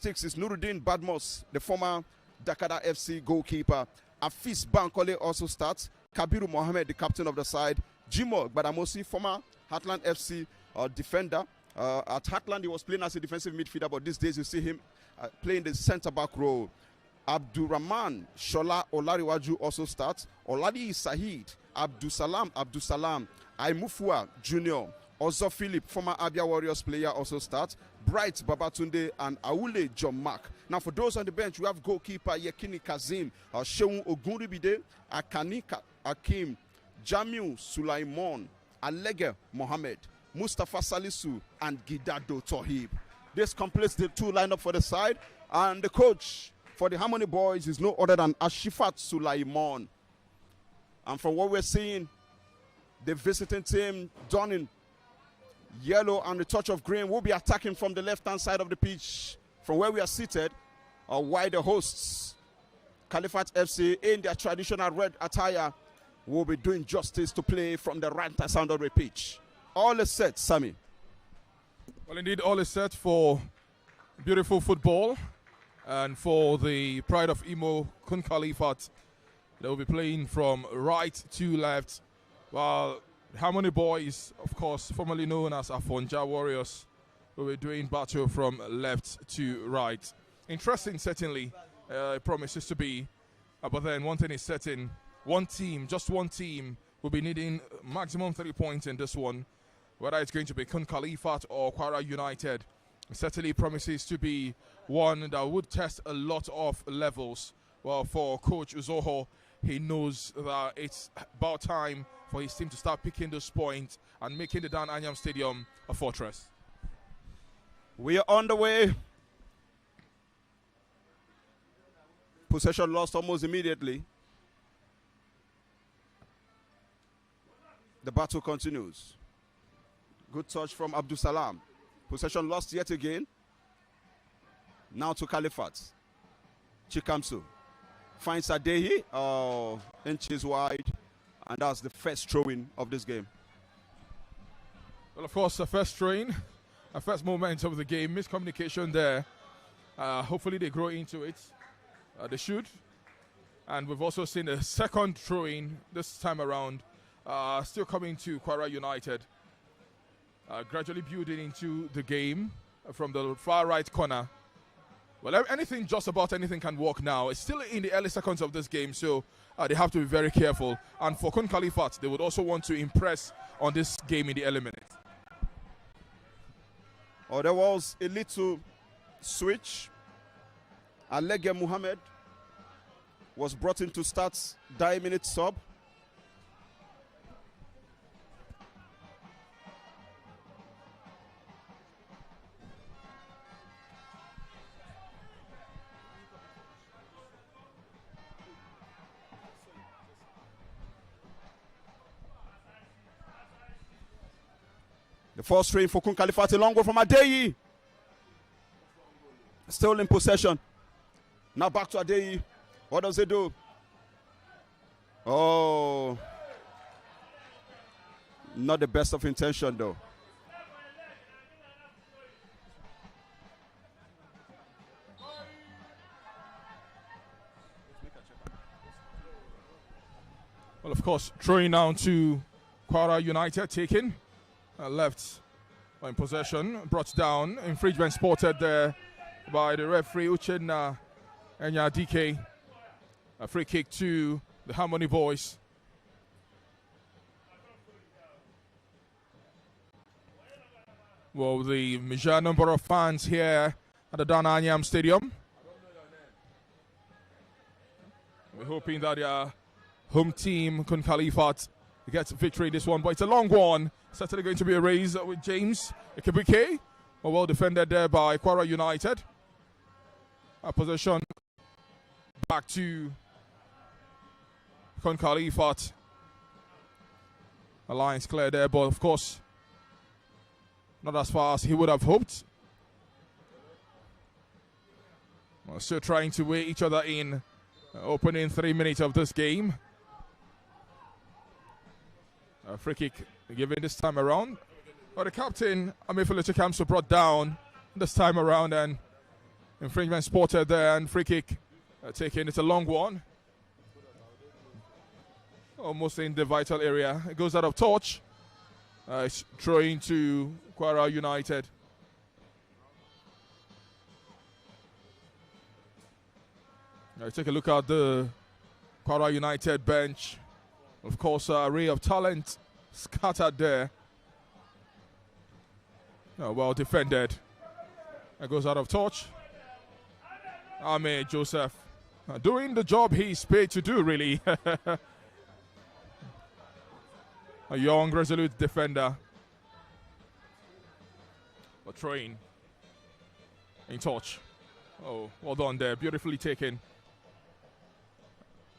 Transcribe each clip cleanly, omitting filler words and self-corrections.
6 is Nuruddin Badmos, the former Dakada FC goalkeeper. Afis Bankole also starts. Kabiru Mohammed, the captain of the side. Jimo Badamosi, former Heartland FC defender. At Heartland, he was playing as a defensive midfielder, but these days you see him playing the centre-back role. Abdurrahman Shola Olariwaju also starts. Oladi Sahid, Abdusalam, Aimufua Jr., Ozo Philip, former Abia Warriors player, also starts. Bright Babatunde and Aule John Mark. Now, for those on the bench, we have goalkeeper Yekini Kazim, Sheun Ogunribide, Akani Akim, Jamiu Sulaiman, Alege Mohammed, Mustafa Salisu, and Gidado Tohib. This completes the two lineup for the side, and the coach for the Harmony Boys is no other than Ashifat Sulaiman. And from what we're seeing, the visiting team, donning yellow and a touch of green, will be attacking from the left-hand side of the pitch. From where we are seated, while the hosts, KHALIFAT FC, in their traditional red attire, will be doing justice to play from the right-hand side of the pitch. All is set, Sammy. Well, indeed, all is set for beautiful football and for the pride of Imo, KUN KHALIFAT. They will be playing from right to left, while Harmony Boys, of course, formerly known as Afonja Warriors, will be doing battle from left to right. Interesting, certainly, it promises to be. But then one thing is certain, just one team, will be needing maximum 3 points in this one. Whether it's going to be KUN KHALIFAT or KWARA United, it certainly promises to be one that would test a lot of levels. Well, for Coach Uzoho, he knows that it's about time for his team to start picking those points and making the Dan Anyam Stadium a fortress. We are on the way. Possession lost almost immediately. The battle continues. Good touch from Abdul Salam. Possession lost yet again. Now to KHALIFAT. Chikamsu finds Adehi, inches wide, and that's the first throw-in of this game. Well, of course, the first throw-in, a first moment of the game. Miscommunication there. Hopefully they grow into it. They should. And we've also seen a second throw-in this time around, still coming to KWARA United. Gradually building into the game from the far right corner. Well, just about anything can work now. It's still in the early seconds of this game, so they have to be very careful. And for KUN KHALIFAT, they would also want to impress on this game in the early minutes. Oh, there was a little switch. Alege Muhammad was brought in to start 9-minute sub. The first string for KUN KHALIFAT, a long one from Adeyi. Still in possession. Now back to Adeyi. What does he do? Oh. Not the best of intention, though. Well, of course, throwing down to KWARA United, taken. Left in possession, brought down, infringement spotted there by the referee Uchenna Enya DK. A free kick to the Harmony Boys. Well, the major number of fans here at the Dan Anyam Stadium. We're hoping that their home team, KUN KHALIFAT, gets victory in this one, but it's a long one. Certainly going to be a race with James Ikebike. Well defended there by KWARA United. A possession back to KUN KHALIFAT. A line's clear there, but of course, not as far as he would have hoped. Well, still trying to weigh each other in. Opening 3 minutes of this game. A free kick given this time around. But the captain, Amefele Chikamso, brought down this time around, and Infringement spotted there, and free kick taken. It's a long one. Almost in the vital area. It goes out of touch. It's throwing to KWARA United. Take a look at the KWARA United bench. Of course, an array of talent scattered there. Well defended. It goes out of touch. Ahmed Joseph doing the job he's paid to do, really. A young, resolute defender. But throwing in touch. Oh, well done there. Beautifully taken.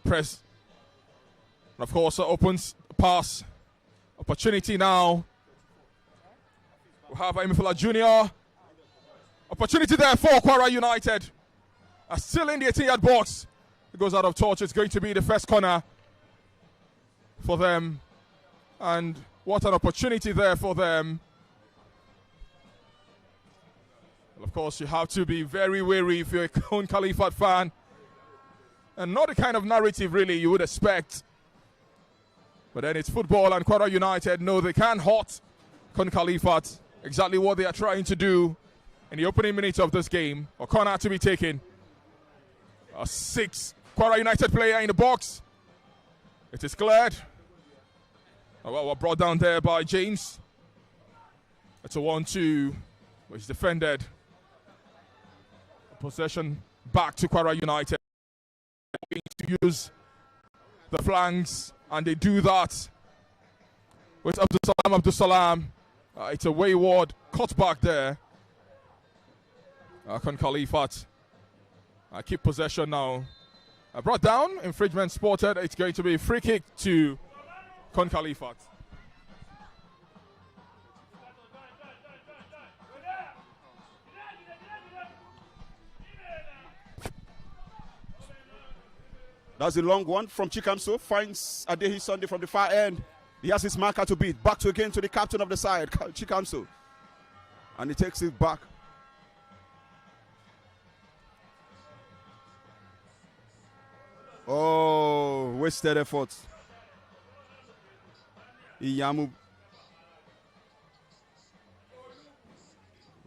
Press. And of course, opens pass. Opportunity now. We have NPFL Junior. Opportunity there for KWARA United. Still in the 18-yard box. It goes out of touch. It's going to be the first corner for them. And what an opportunity there for them. Well, of course, you have to be very wary if you're a KUN KHALIFAT fan. And not the kind of narrative, really, you would expect. But then it's football, and KWARA United know they can hurt KUN KHALIFAT. Exactly what they are trying to do in the opening minutes of this game. A corner to be taken. A 6 KWARA United player in the box. It is cleared. Well, brought down there by James. It's a 1-2, which is defended. Possession back to KWARA United. To use the flanks, and they do that with Abdul Salam. It's a wayward cutback there. KUN KHALIFAT keep possession now. Brought down, infringement spotted. It's going to be a free kick to KUN KHALIFAT. That's a long one from Chikamso. Finds Adehi Sunday from the far end. He has his marker to beat. Back to again to the captain of the side, Chikamso. And he takes it back. Oh, wasted effort. Iyamu,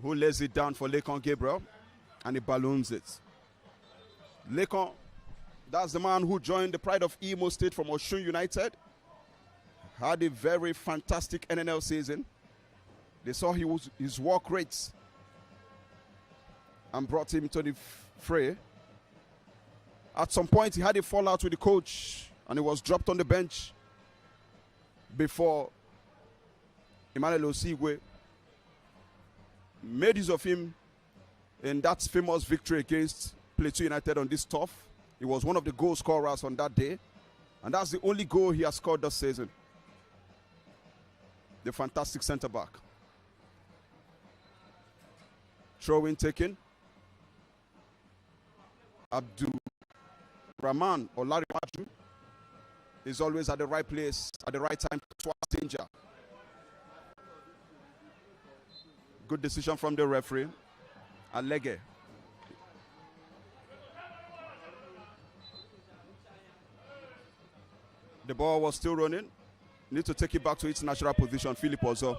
who lays it down for Lekon Gabriel, and he balloons it. Lekon, that's the man who joined the Pride of Imo State from Osun United. Had a very fantastic NNL season. They saw his work rates and brought him to the fray. At some point, he had a fallout with the coach, and he was dropped on the bench before Emmanuel Osigwe made use of him in that famous victory against Plateau United on this turf. He was one of the goal scorers on that day, and that's the only goal he has scored this season. The fantastic centre-back. Throw-in taken. Abdul Rahman or Larry Maju is always at the right place at the right time to towards danger. Good decision from the referee. Alege. The ball was still running. Need to take it back to its natural position. Philip Ozo.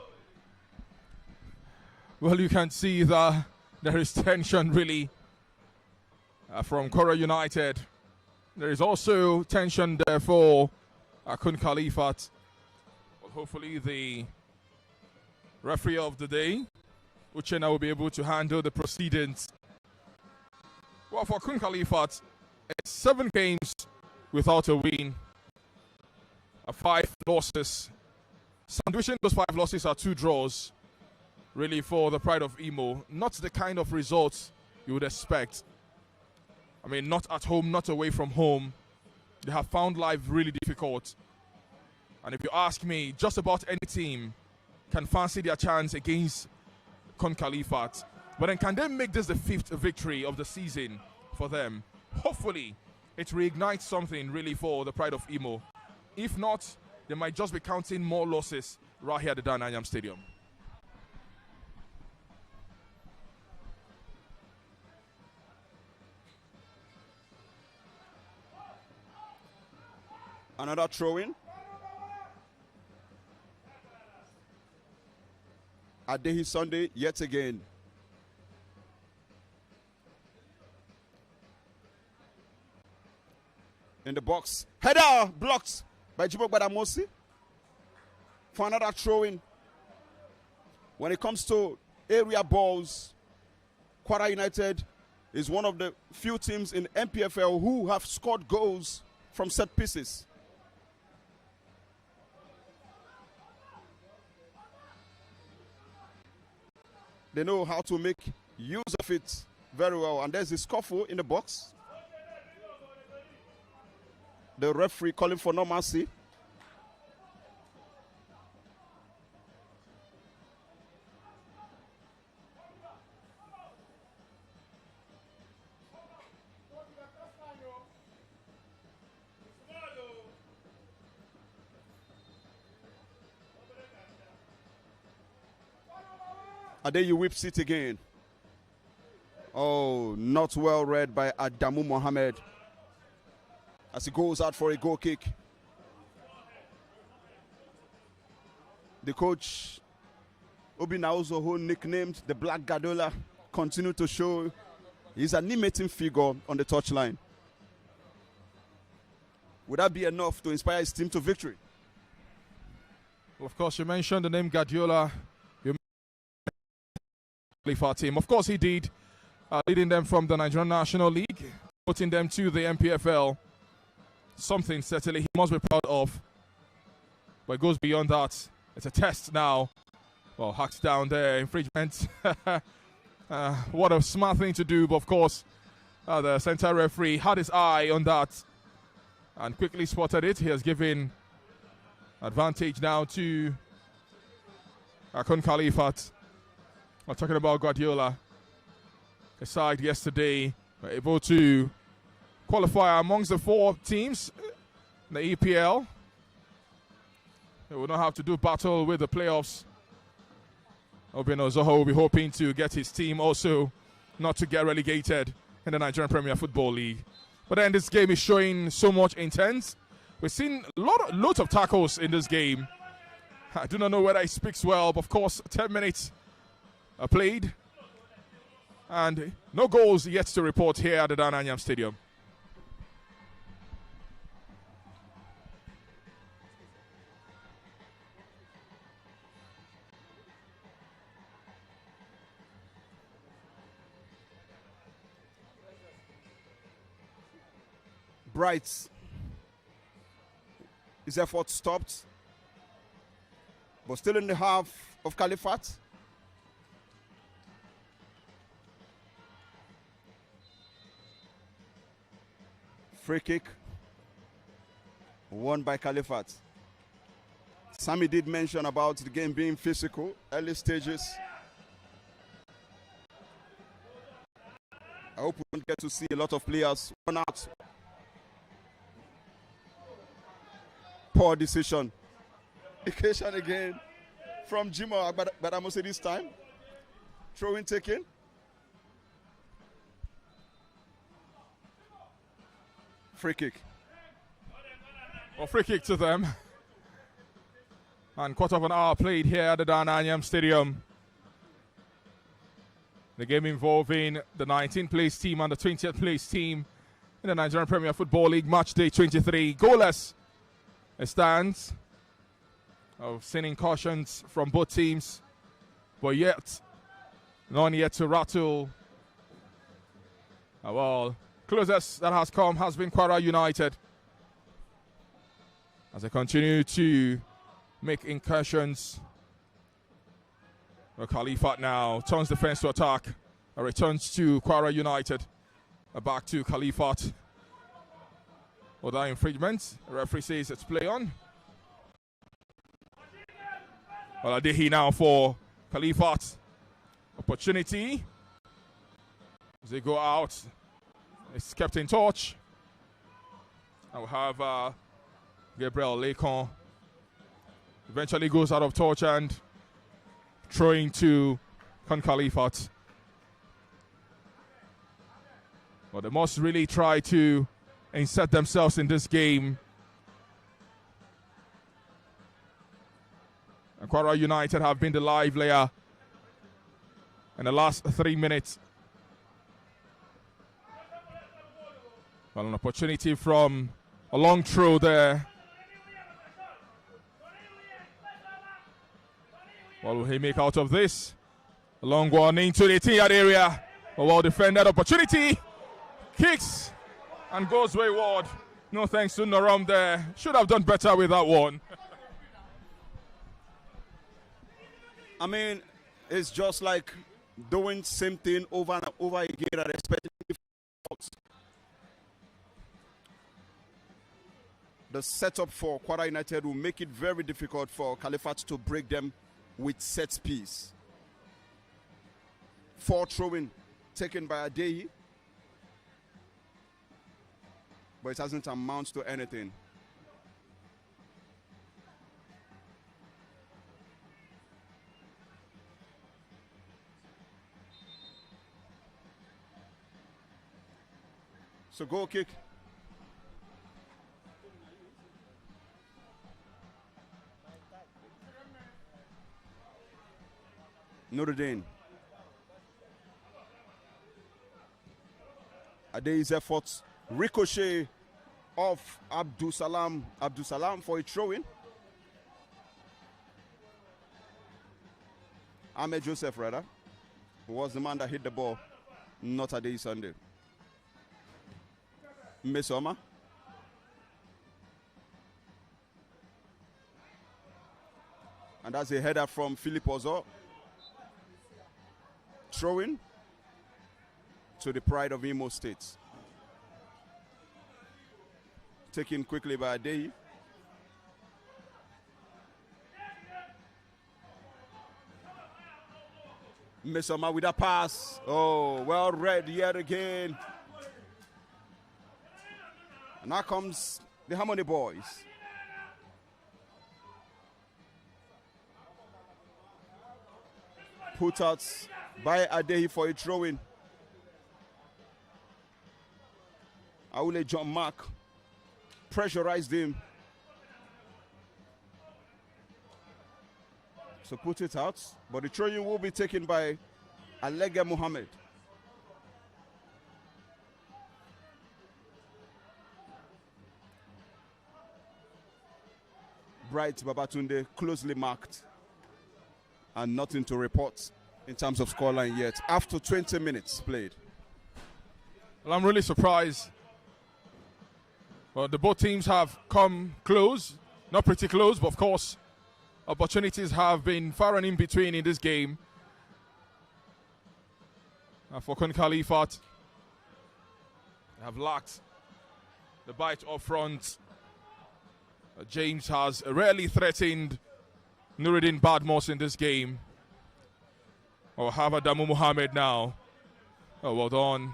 Well, you can see that there is tension really from KWARA United. There is also tension there for KUN KHALIFAT. Well, hopefully the referee of the day, Uchenna, will be able to handle the proceedings. Well, for KUN KHALIFAT, it's 7 games without a win. 5 losses. Sandwiching those 5 losses are 2 draws. Really, for the Pride of Imo, not the kind of results you would expect. I mean, not at home, not away from home. They have found life really difficult. And if you ask me, just about any team can fancy their chance against KUN KHALIFAT. But then can they make this the 5th victory of the season for them? Hopefully, it reignites something really for the Pride of Imo. If not, they might just be counting more losses right here at the Dan Anyam Stadium. Another throw-in. Adehi Sunday yet again. In the box. Header blocked by Jimo Gbadamosi for another throw-in. When it comes to area balls, KWARA United is one of the few teams in NPFL who have scored goals from set pieces. They know how to make use of it very well. And there's a scuffle in the box. The referee calling for no mercy. Adeyi whips it again. Oh, not well read by Adamu Mohammed as he goes out for a goal kick. The coach, Obinauzo, who nicknamed the Black Gadola, continued to show he's an animating figure on the touchline. Would that be enough to inspire his team to victory? Well, of course, you mentioned the name Guardiola. KHALIFAT team. Of course, he did, leading them from the Nigerian National League, putting them to the NPFL. Something certainly he must be proud of. But it goes beyond that. It's a test now. Well, hacked down there, infringement. What a smart thing to do. But of course, the center referee had his eye on that and quickly spotted it. He has given advantage now to KUN KHALIFAT. We're talking about Guardiola. The side yesterday were able to qualify amongst the 4 teams in the EPL. They will not have to do battle with the playoffs. Obino Zoho will be hoping to get his team also not to get relegated in the Nigerian Premier Football League. But then this game is showing so much intent. We've seen lots of tackles in this game. I do not know whether it speaks well, but of course, 10 minutes played, and no goals yet to report here at the Dan Anyam Stadium. Bright, his effort stopped, but still in the half of KHALIFAT. Free kick won by KHALIFAT. Sammy did mention about the game being physical, early stages. I hope we don't get to see a lot of players run out. Poor decision. Occasion again from Jimo Gbadamosi this time. Throw-in taken. Free kick. Well, free kick to them. And quarter of an hour played here at the Dan Anyam Stadium. The game involving the 19th place team and the 20th place team in the Nigerian Premier Football League match day 23. Goalless. It stands. I've seen incursions from both teams, but yet none yet to rattle. Well, closest that has come has been KWARA United as they continue to make incursions. Well, KHALIFAT now turns defense to attack and returns to KWARA United. Back to KHALIFAT. Without infringement, the referee says it's play on. Well, Adehi now for KHALIFAT. Opportunity as they go out. It's kept in touch. And we have Gabriel Lekon. Eventually goes out of touch and throwing to KUN KHALIFAT. Well, they must really try to insert themselves in this game KWARA United have been the live layer in the last 3 minutes. Well, an opportunity from a long throw there. What will he make out of this? A long one into the 10-yard area. A well-defended opportunity. Kicks and goes wayward. No thanks to Noram there. Should have done better with that one. I mean, it's just like doing same thing over and over again and expecting faults. The setup for KWARA United will make it very difficult for KHALIFAT to break them with set piece. 4 throwing taken by Adeyi, but it hasn't amounted to anything. So goal kick. Nuruddin. Adeyi's efforts ricochet off Abdul Salam for a throw-in. Ahmed Joseph rather was the man that hit the ball, not Adeyi Sunday. Mesoma. And that's a header from Philip Ozo. Throwing to the pride of Imo State. Taken quickly by Adeyi. Mesoma with a pass. Oh, well read yet again. And now comes the Harmony Boys. Put out by Adeyi for a throw-in. Aule John Mark pressurized him. So put it out. But the throw-in will be taken by Alega Mohammed. Bright Babatunde closely marked. And nothing to report in terms of scoreline yet after 20 minutes played. Well, I'm really surprised. Well, the both teams have come close, not pretty close, but of course, opportunities have been far and in between in this game. For KUN KHALIFAT, they have lacked the bite up front. James has rarely threatened Nuruddin Badmos in this game. Or Havadamu Mohammed now. Oh, well done.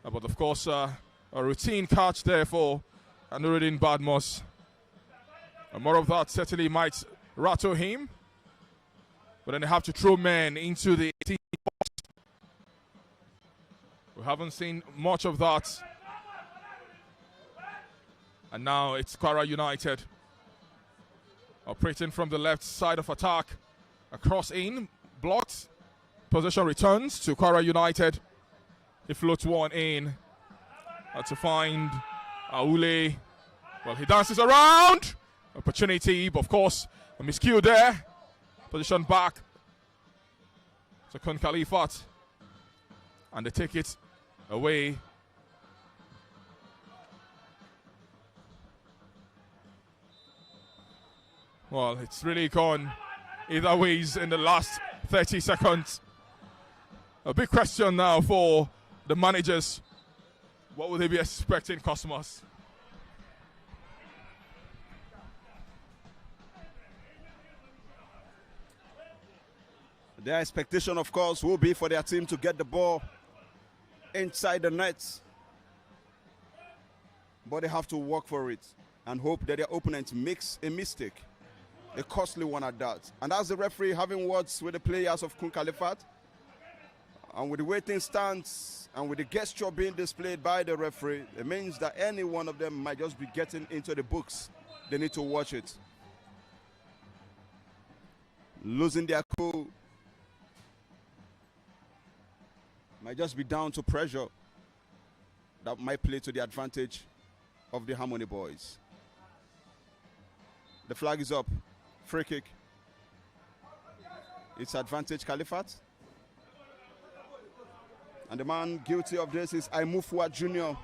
But of course, a routine catch there for Nuruddin Badmos. More of that certainly might rattle him. But then they have to throw men into the 18 box. We haven't seen much of that. And now it's KWARA United operating from the left side of attack. A cross in, blocked. Possession returns to KWARA United. He floats one in to find Aule. Well, he dances around. Opportunity, but of course, a miscue there. Position back to KUN KHALIFAT. And they take it away. Well, it's really gone either ways in the last 30 seconds. A big question now for the managers. What will they be expecting customers? Their expectation, of course, will be for their team to get the ball inside the net. But they have to work for it and hope that their opponent makes a mistake. A costly one at that. And that's the referee having words with the players of KUN KHALIFAT. And with the way things stand and with the gesture being displayed by the referee, it means that any one of them might just be getting into the books. They need to watch it. losing their cool. Might just be down to pressure that might play to the advantage of the Harmony boys. The flag is up. Free kick. It's advantage KHALIFAT. And the man guilty of this is Aimufua Jr.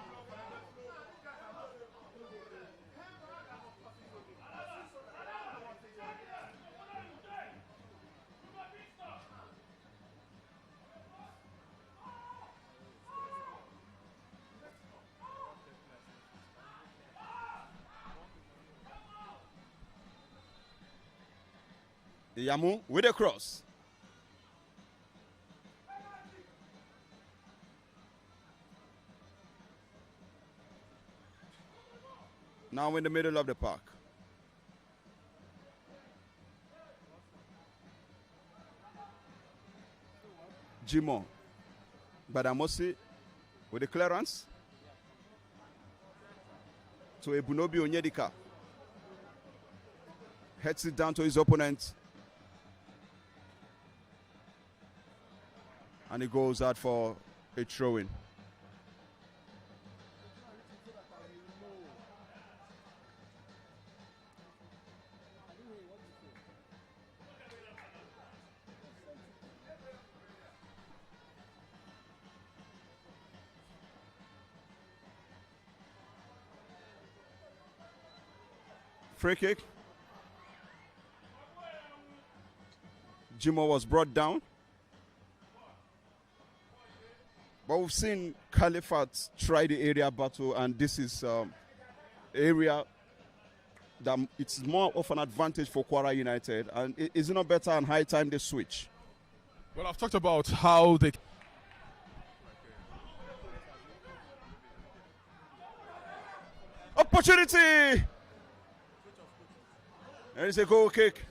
Yamu with a cross. Now in the middle of the park. Jimo Badamosi with the clearance to Ebunobi Onyedika. Heads it down to his opponent. And he goes out for a throw-in. Free kick. Jimo was brought down. But we've seen KHALIFAT try the area battle, and this is area that it's more of an advantage for KWARA United. And is it not better and high time they switch? Well, I've talked about how they... Opportunity! And it's a goal kick.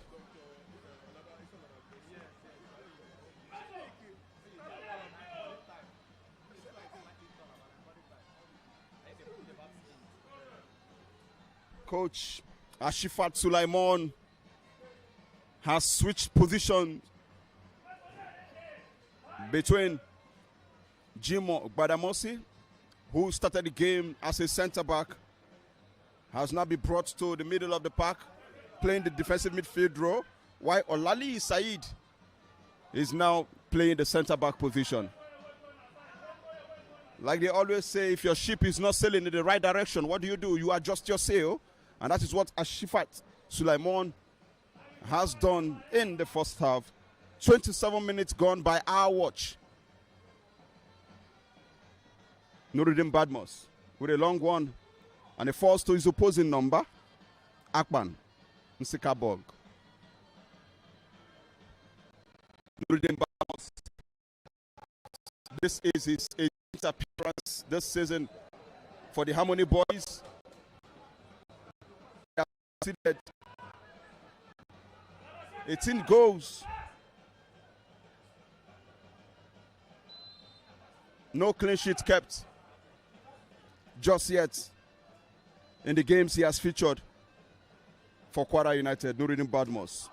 Coach Ashifat Sulaiman has switched positions between Jimo Badamosi, who started the game as a centre-back, has now been brought to the middle of the park, playing the defensive midfield role, while Olali Said is now playing the centre-back position. Like they always say, if your ship is not sailing in the right direction, what do? You adjust your sail. And that is what Ashifat Sulaiman has done in the first half. 27 minutes gone by our watch. Nuruddin Badmus with a long one. And it falls to his opposing number, Akban Nsikabog. Nuruddin Badmus. This is his 8th appearance this season for the Harmony boys. 18 goals. No clean sheet kept just yet in the games he has featured for KWARA United. Nuruddin Badmus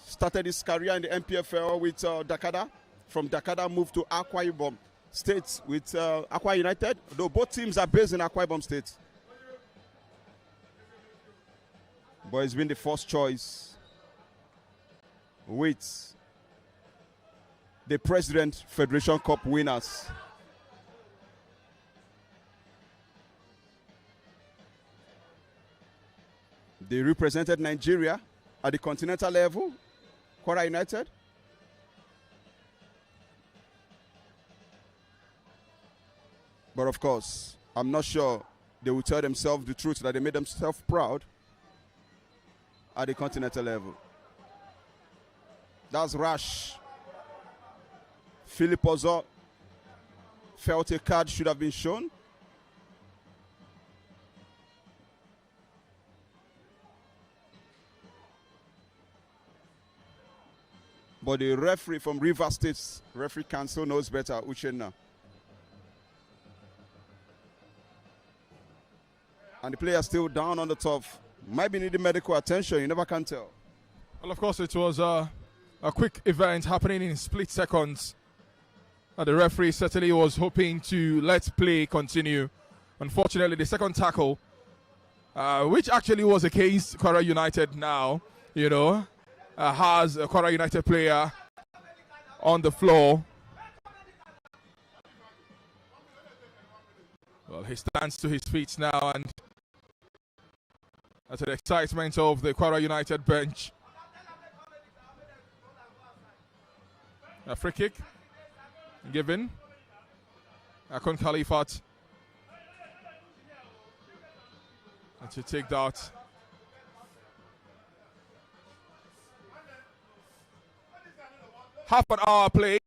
started his career in the NPFL with Dakada. From Dakada moved to Akwa Ibom State with Akwa United, though both teams are based in Akwa Ibom State. But it's been the first choice with the President Federation Cup winners. They represented Nigeria at the continental level, KWARA United. But of course, I'm not sure they will tell themselves the truth that they made themselves proud at the continental level. That's rash. Philip Ozo felt a card should have been shown. But the referee from Rivers State's referee council knows better, Uchenna. And the player still down on the top. Might be needing medical attention, you never can tell. Well, of course, it was a quick event happening in split seconds. The referee certainly was hoping to let play continue. Unfortunately, the second tackle, which actually was against KWARA United now, has a KWARA United player on the floor. Well, he stands to his feet now, and that's the excitement of the KWARA United bench. A free kick given. KUN KHALIFAT to take that. Half an hour play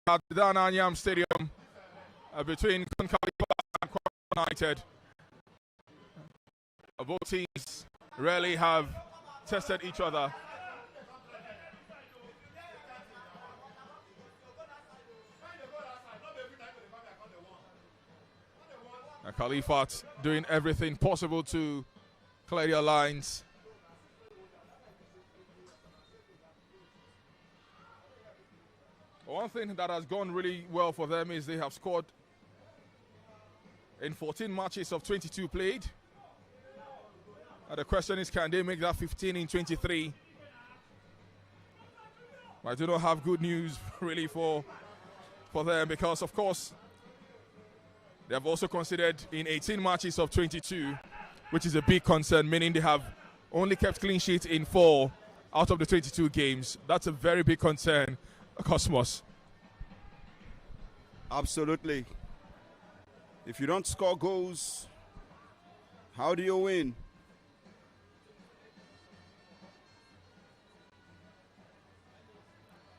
at the Dan Anyam Stadium between KUN KHALIFAT and KWARA United. Both teams rarely have tested each other. KHALIFAT doing everything possible to clear their lines. One thing that has gone really well for them is they have scored in 14 matches of 22 played. The question is, can they make that 15 in 23? I do not have good news really for them, because of course they have also considered in 18 matches of 22, which is a big concern, meaning they have only kept clean sheets in 4 out of the 22 games. That's a very big concern, Cosmos. Absolutely. If you don't score goals, how do you win?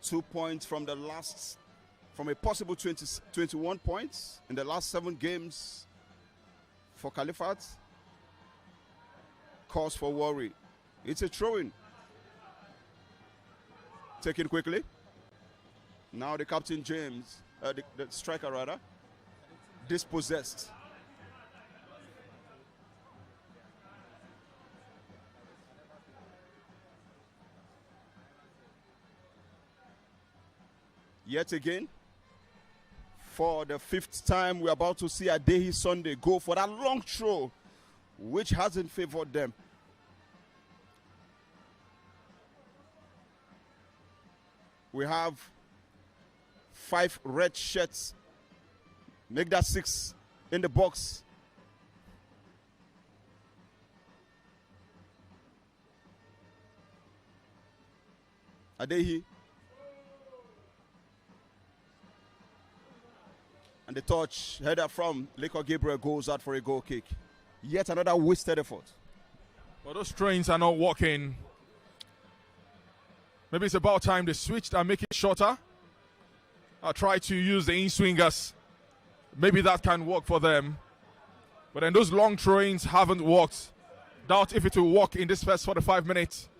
Two points from a possible 21 points in the last 7 games for KHALIFAT. Cause for worry. It's a throw-in. Taken quickly. Now the captain James, the striker rather, dispossessed. Yet again, for the 5th time, we're about to see Adehi Sunday go for that long throw, which hasn't favored them. We have 5 red shirts. Make that 6 in the box. Adehi. And the touch header from Leko Gabriel goes out for a goal kick. Yet another wasted effort. Well, those trains are not working. Maybe it's about time they switched and make it shorter. I'll try to use the in-swingers. Maybe that can work for them. But then those long trains haven't worked. Doubt if it will work in this first 45 minutes.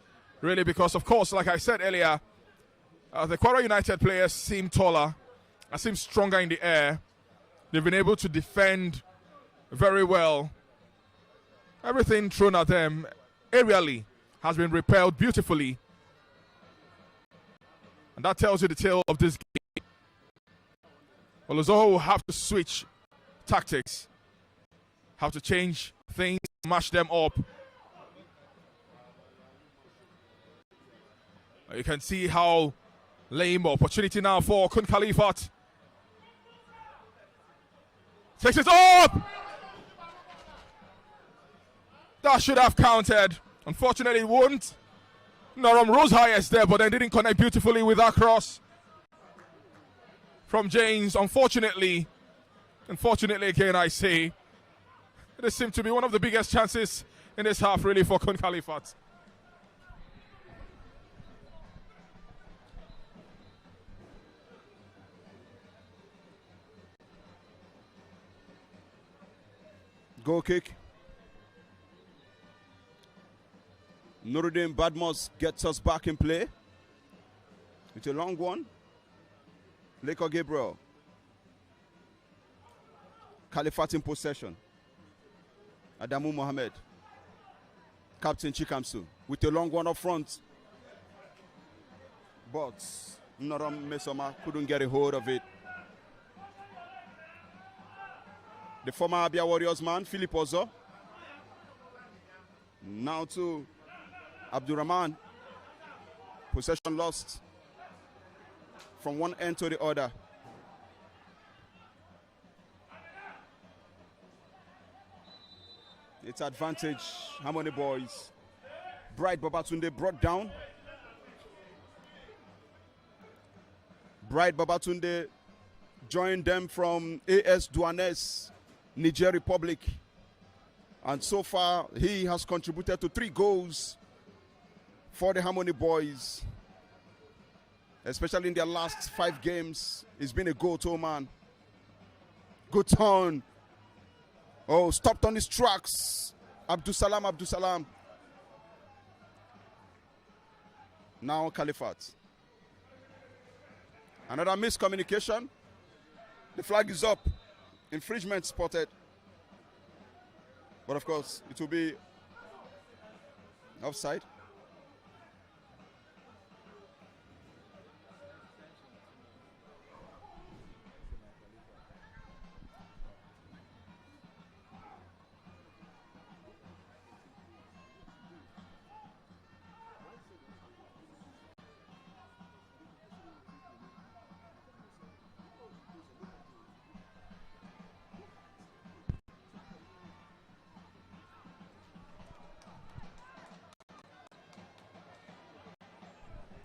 Really, because of course, like I said earlier, the KWARA United players seem taller and seem stronger in the air. They've been able to defend very well. Everything thrown at them aerially has been repelled beautifully. And that tells you the tale of this game. Well, Ozoho will have to switch tactics, have to change things, mash them up. You can see how lame opportunity now for KUN KHALIFAT. Takes it up! That should have counted. Unfortunately, it won't. Norum rose highest there, but then didn't connect beautifully with that cross from James. Unfortunately again, I say, this seemed to be one of the biggest chances in this half, really, for KUN KHALIFAT. Goal kick. Nuruddin Badmos gets us back in play. It's a long one. Leko Gabriel. KHALIFAT in possession. Adamu Mohammed. Captain Chikamsu with a long one up front. but Noram Mesoma couldn't get a hold of it. The former Abia Warriors man, Philip Ozo. Now to Abdurrahman. Possession lost from one end to the other. It's advantage. Harmony Boys. Bright Babatunde brought down. Bright Babatunde joined them from AS Douanes, Niger Republic. And so far, he has contributed to 3 goals for the Harmony Boys. Especially in their last 5 games. He's been a go-to man. Good turn. Oh, stopped on his tracks. Abdusalam. Now KHALIFAT. Another miscommunication. The flag is up. Infringement spotted. But of course, it will be offside.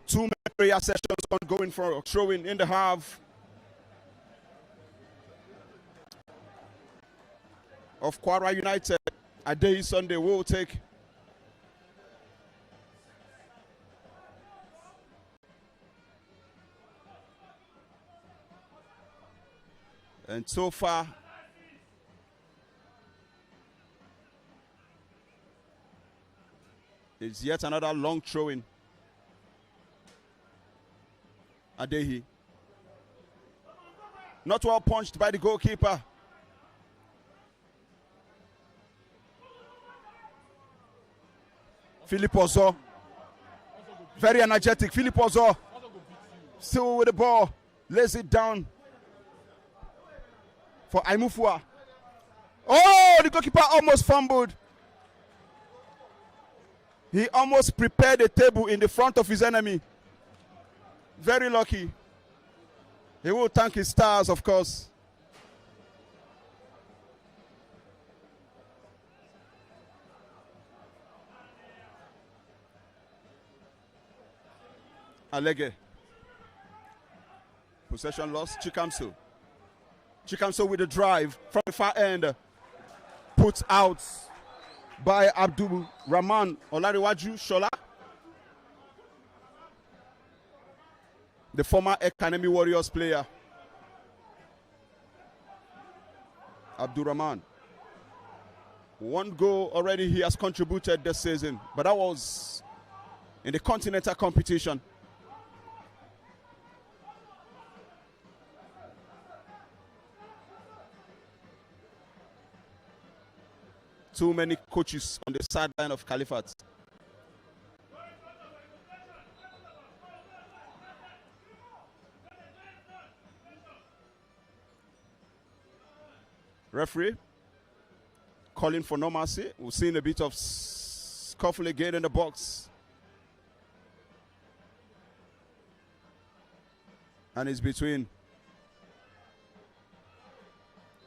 Two prayer sessions ongoing for throwing in the half of KWARA United. A day Sunday will take and so far it's yet another long throwing. Adehi. Not well punched by the goalkeeper. Philip Ozo. Very energetic. Philip Ozo. Still with the ball. Lays it down for Aimufua. Oh, the goalkeeper almost fumbled. He almost prepared a table in the front of his enemy. Very lucky. He will thank his stars, of course. Alege. Possession lost. Chikamso. Chikamso with a drive from the far end. Put out by Abdul Rahman Olariwaju Shola. The former Academy Warriors player. Abdurrahman. 1 goal already he has contributed this season, but that was in the continental competition. Too many coaches on the sideline of KHALIFAT. Referee calling for no mercy. We've seen a bit of scuffle again in the box. And it's between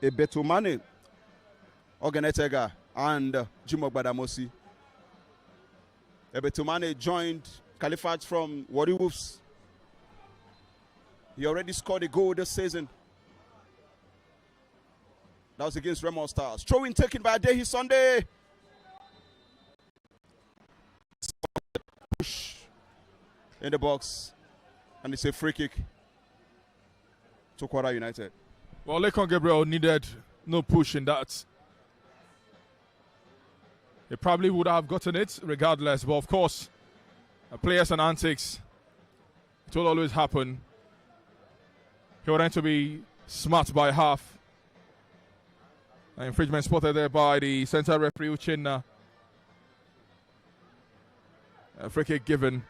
Ebetumane Ogenetega and Jimo Gbadamosi. Ebetumane joined KHALIFAT from Warri Wolves. He already scored a goal this season. That was against Remo Stars. Throw-in taken by Adehi Sunday. Push in the box. And it's a free kick to KWARA United. Well, Lekon Gabriel needed no push in that. He probably would have gotten it regardless. But of course, players and antics, it will always happen. He wanted to be smart by half. An infringement spotted there by the centre referee Uchenna. A free kick given.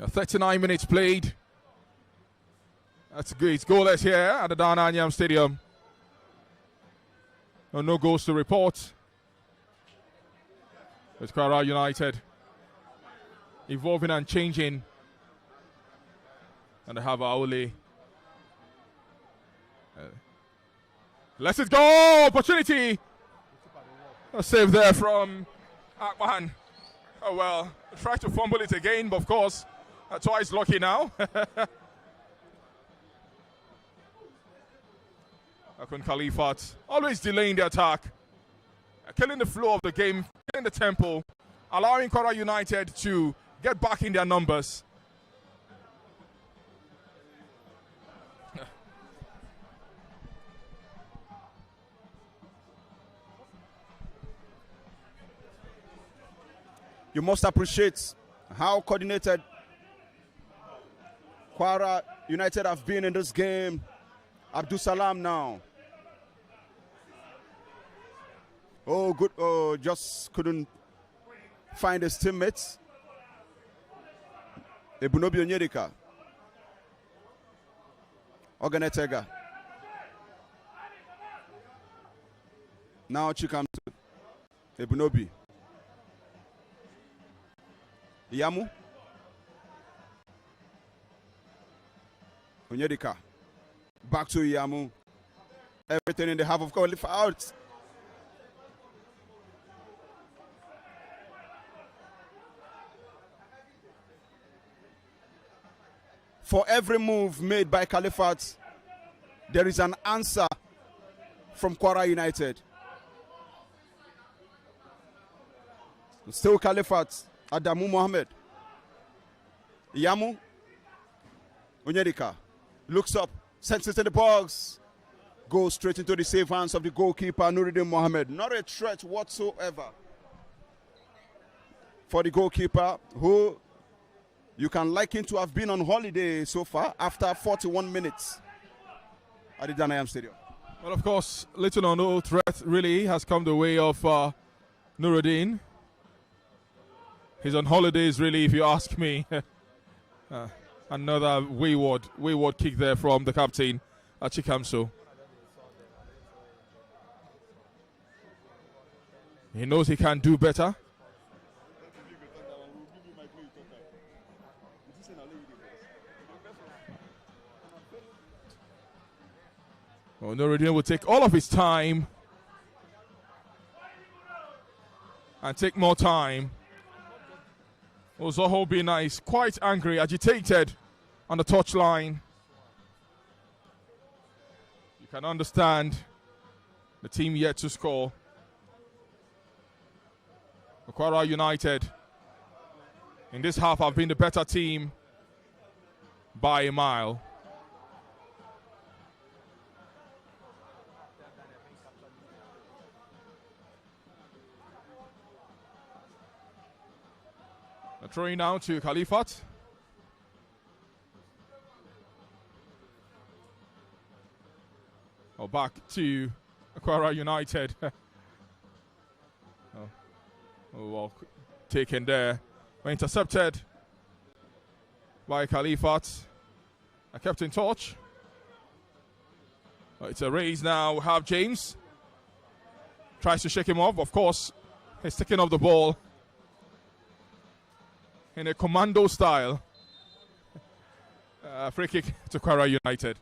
39 minutes played. That's good. It's goalless here at the Dan Anyam Stadium. No goals to report. With KWARA United evolving and changing. And they have Aole. Let it go! Opportunity! A save there from Akman. Oh well, tried to fumble it again, but of course, twice lucky now. KUN KHALIFAT always delaying the attack, killing the flow of the game, killing the tempo, allowing KWARA United to get back in their numbers. You must appreciate how coordinated KWARA United have been in this game. Abdul Salam now. Oh, good. Oh, just couldn't find his teammates. Ebunobi Onyedika. Oganetega. Now Chikamto. Ebunobi. Yamu. Onyedika. Back to Yamu. Everything in the half of KHALIFAT out. For every move made by KHALIFAT, there is an answer from KWARA United. Still KHALIFAT. Adamu Mohammed. Yamu. Onyedika. Looks up. Sends it to the box. Goes straight into the safe hands of the goalkeeper, Nuruddin Mohammed. Not a threat whatsoever for the goalkeeper, who you can liken to have been on holiday so far after 41 minutes at the Danayam Stadium. Well, of course, little or no threat really has come the way of Nuruddin. He's on holidays, really, if you ask me. Another wayward kick there from the captain, Chikamso. He knows he can do better. Well, Nuruddin will take all of his time and take more time. Ozoho being nice, quite angry, agitated on the touchline. You can understand the team yet to score. KWARA United in this half have been the better team by a mile. Throwing now to KHALIFAT. Back to KWARA United. Well, taken there. Intercepted by KHALIFAT. I kept in touch. It's a raise now. We have James. Tries to shake him off. Of course, he's taking off the ball in a commando style. Free kick to KWARA United.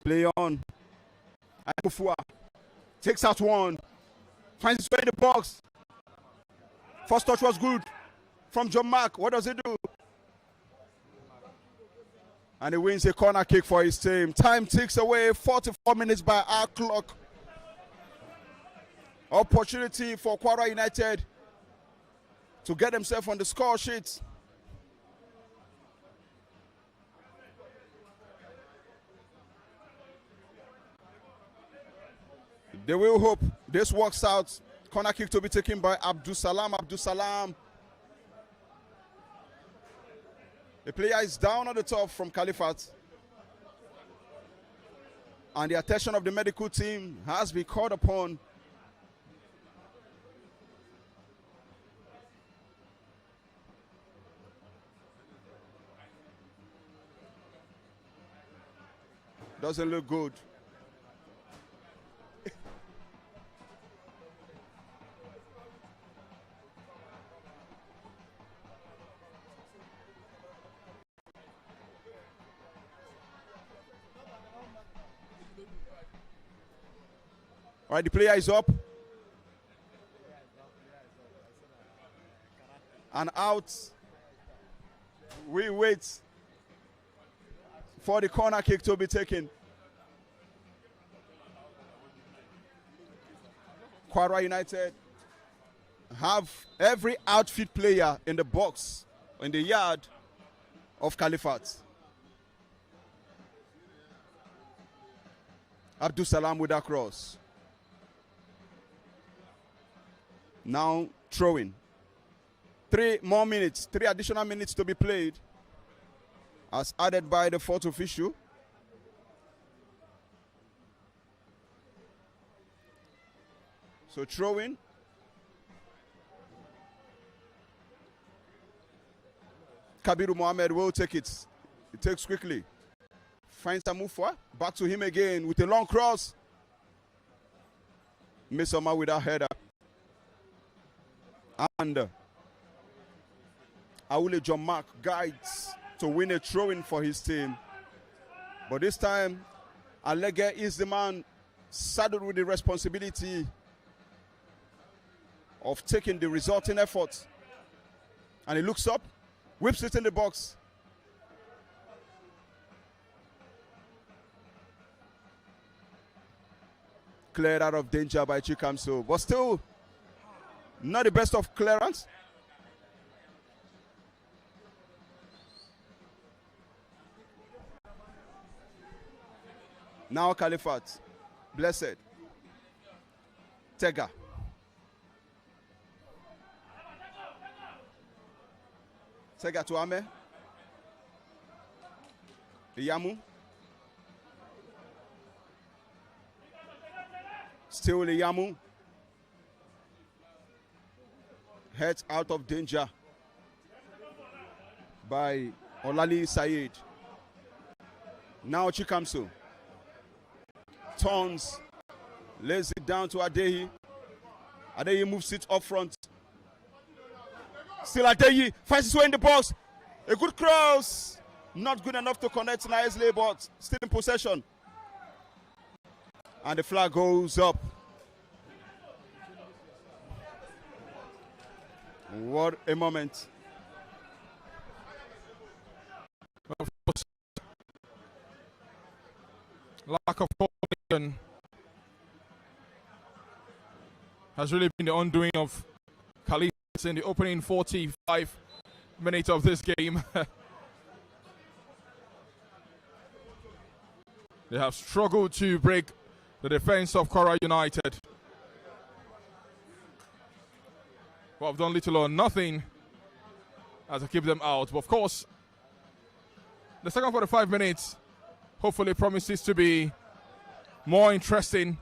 Play on. Akufua takes out one. Finds his way in the box. First touch was good from John Mark. What does he do? And he wins a corner kick for his team. Time ticks away, 44 minutes by our clock. Opportunity for KWARA United to get themselves on the score sheet. They will hope this works out. Corner kick to be taken by Abdul Salam. Abdul Salam. The player is down on the top from KHALIFAT. And the attention of the medical team has been called upon. Doesn't look good. All right, the player is up and out. We wait for the corner kick to be taken. KWARA United have every outfield player in the box, in the yard of KHALIFAT. Abdul Salam with that cross. Now throwing. 3 more minutes, 3 additional minutes to be played, as added by the 4th official. So throwing. Kabiru Mohammed will take it. It takes quickly. Finds a move for. Back to him again with a long cross. Misoma with a header. And Awule John Mark guides to win a throw-in for his team. But this time, Alege is the man saddled with the responsibility of taking the resulting effort. And he looks up, whips it in the box. Cleared out of danger by Chikamso, but still not the best of clearance. Now KHALIFAT, Blessed, Tega. Tega to Ame. Iyamu. Still Iyamu. Heads out of danger by Olali Said. Now Chikamso turns, lays it down to Adeyi. Adeyi moves it up front. Still Adeyi finds his way in the box. A good cross. Not good enough to connect nicely, but still in possession. And the flag goes up. What a moment. Lack of coordination has really been the undoing of KHALIFAT in the opening 45 minutes of this game. They have struggled to break the defense of KWARA United. Well, I've done little or nothing as I keep them out. But of course, the second 45 minutes hopefully promises to be more interesting,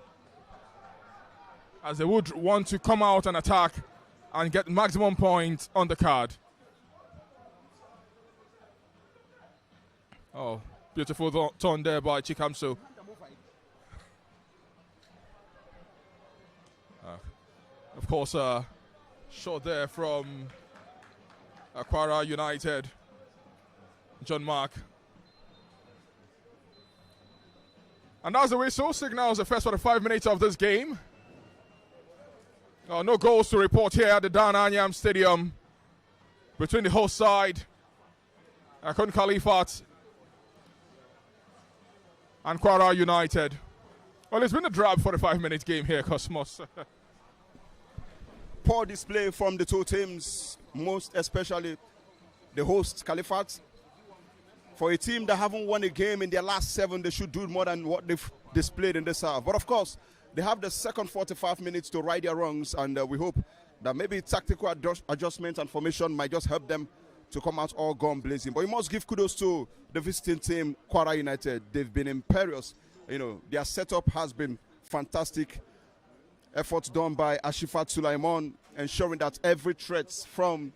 as they would want to come out and attack and get maximum points on the card. Oh, beautiful turn there by Chikamso. Of course, shot there from KWARA United, John Mark. And as the whistle signals the first 45 minutes of this game. No goals to report here at the Dan Anyam Stadium between the host side, KUN KHALIFAT, and KWARA United. Well, it's been a drab 45-minute game here, Cosmos. Poor display from the two teams, most especially the host, KHALIFAT. For a team that haven't won a game in their last 7, they should do more than what they've displayed in this half. But of course, they have the second 45 minutes to right their wrongs, and we hope that maybe tactical adjustments and formation might just help them to come out all gun blazing. But you must give kudos to the visiting team, KWARA United. They've been imperious their setup has been fantastic. Efforts done by Ashifat Sulaiman, ensuring that every threat from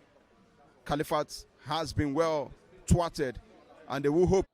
KHALIFAT has been well thwarted, and they will hope.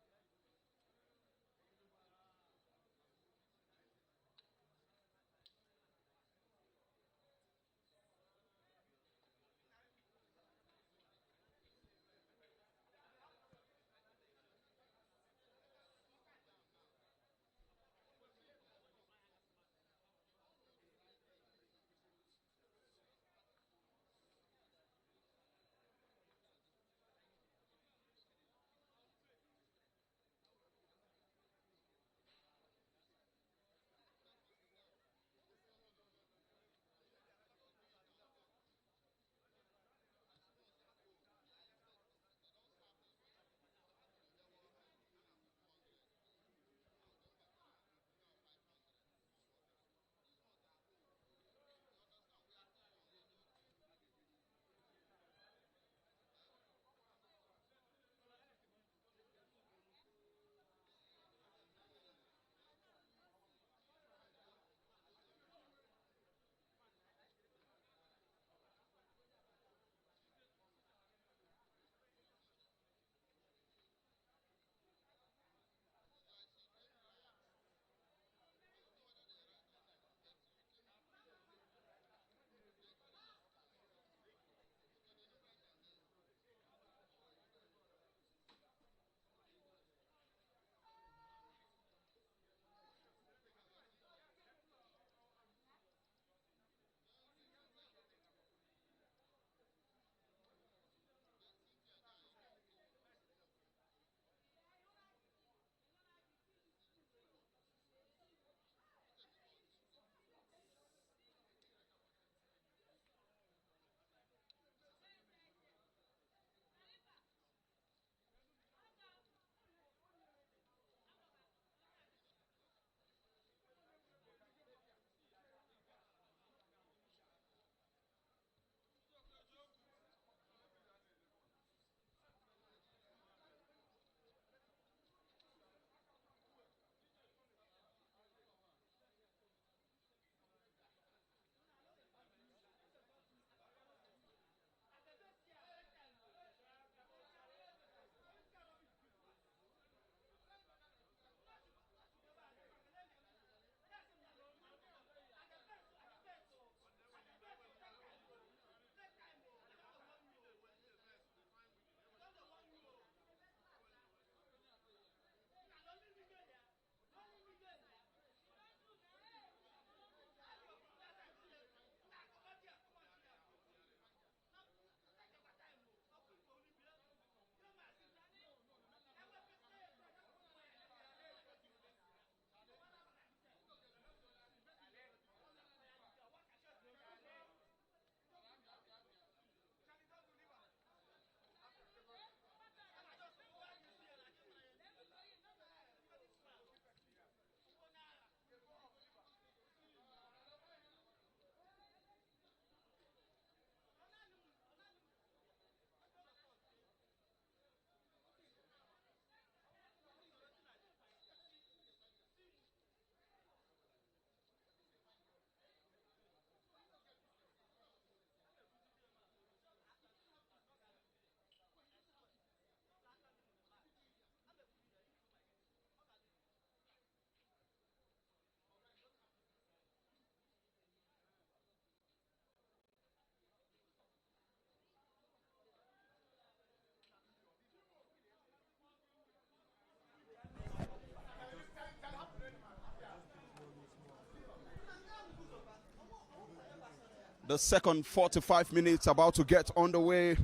The second 45 minutes about to get underway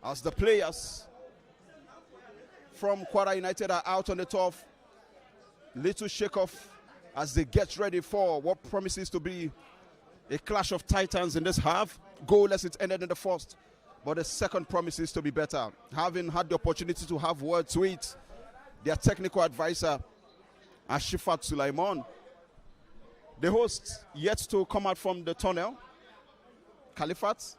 as the players from KWARA United are out on the turf. Little shake-off as they get ready for what promises to be a clash of titans in this half. Goalless, it ended in the first, but the second promises to be better. Having had the opportunity to have words with their technical advisor, Ashifat Sulaiman, the hosts yet to come out from the tunnel. KHALIFAT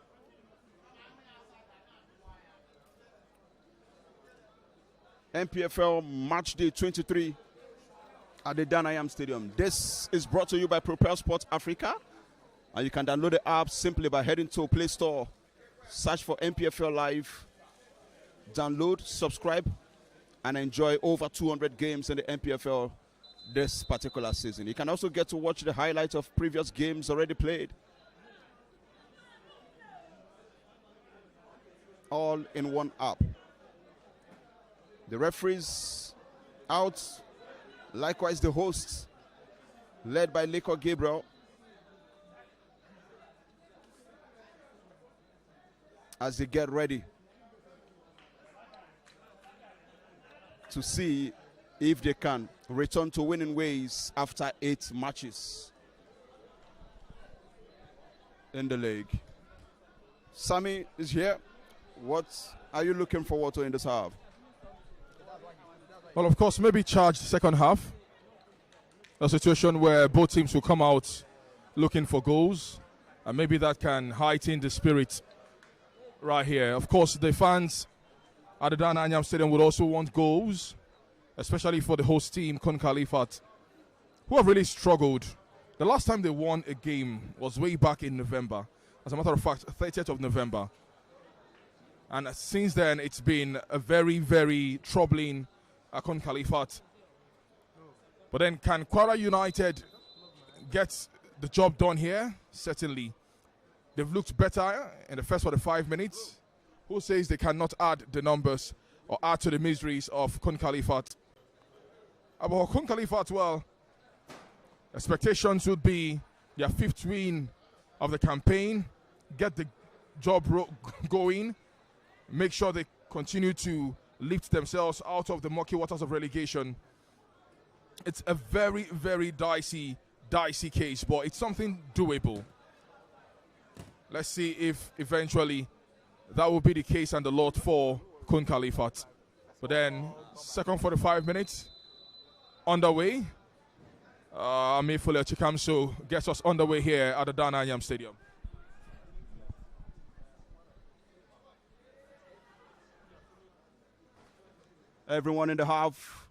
NPFL match day 23 at the Danayam Stadium. This is brought to you by Propel Sports Africa. And you can download the app simply by heading to Play Store. Search for NPFL Live. Download, subscribe, and enjoy over 200 games in the NPFL this particular season. You can also get to watch the highlights of previous games already played. All in one app. The referees out, likewise the hosts, led by Leko Gabriel. As they get ready to see if they can return to winning ways after 8 matches in the league. Sammy is here. What are you looking forward to in this half? Well, of course, maybe charge second half. A situation where both teams will come out looking for goals, and maybe that can heighten the spirit right here. Of course, the fans at the Dan Anyam Stadium would also want goals, especially for the host team, KUN KHALIFAT, who have really struggled. The last time they won a game was way back in November. As a matter of fact, 30th of November. And since then, it's been a very, very troubling KUN KHALIFAT. But then, can KWARA United get the job done here? Certainly. They've looked better in the first 45 minutes. Who says they cannot add the numbers or add to the miseries of KUN KHALIFAT? About KUN KHALIFAT, well, expectations would be their 5th win of the campaign, get the job going, make sure they continue to lift themselves out of the murky waters of relegation. It's a very, very dicey case, but it's something doable. Let's see if eventually that will be the case and the lot for KUN KHALIFAT. But then, second 45 minutes underway. Amifule Chikamso gets us underway here at the Dan Anyam Stadium. Everyone in the half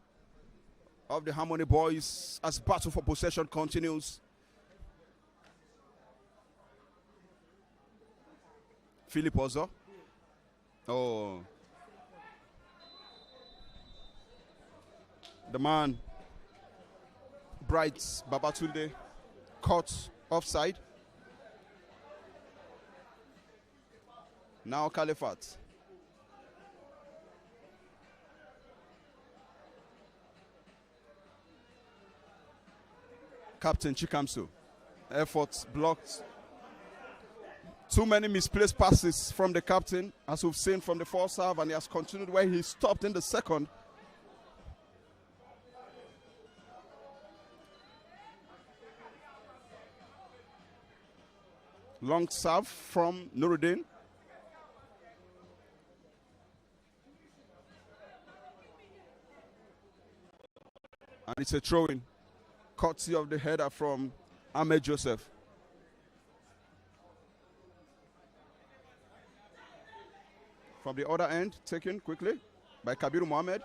of the Harmony Boys as battle for possession continues. Philip Ozo. Oh. The man, Bright Babatunde, caught offside. Now KHALIFAT. Captain Chikamso. Efforts blocked. Too many misplaced passes from the captain, as we've seen from the first half, and he has continued where he stopped in the second. Long serve from Nuruddin. And it's a throw-in, courtesy of the header from Ahmed Joseph. From the other end, taken quickly by Kabiru Mohammed.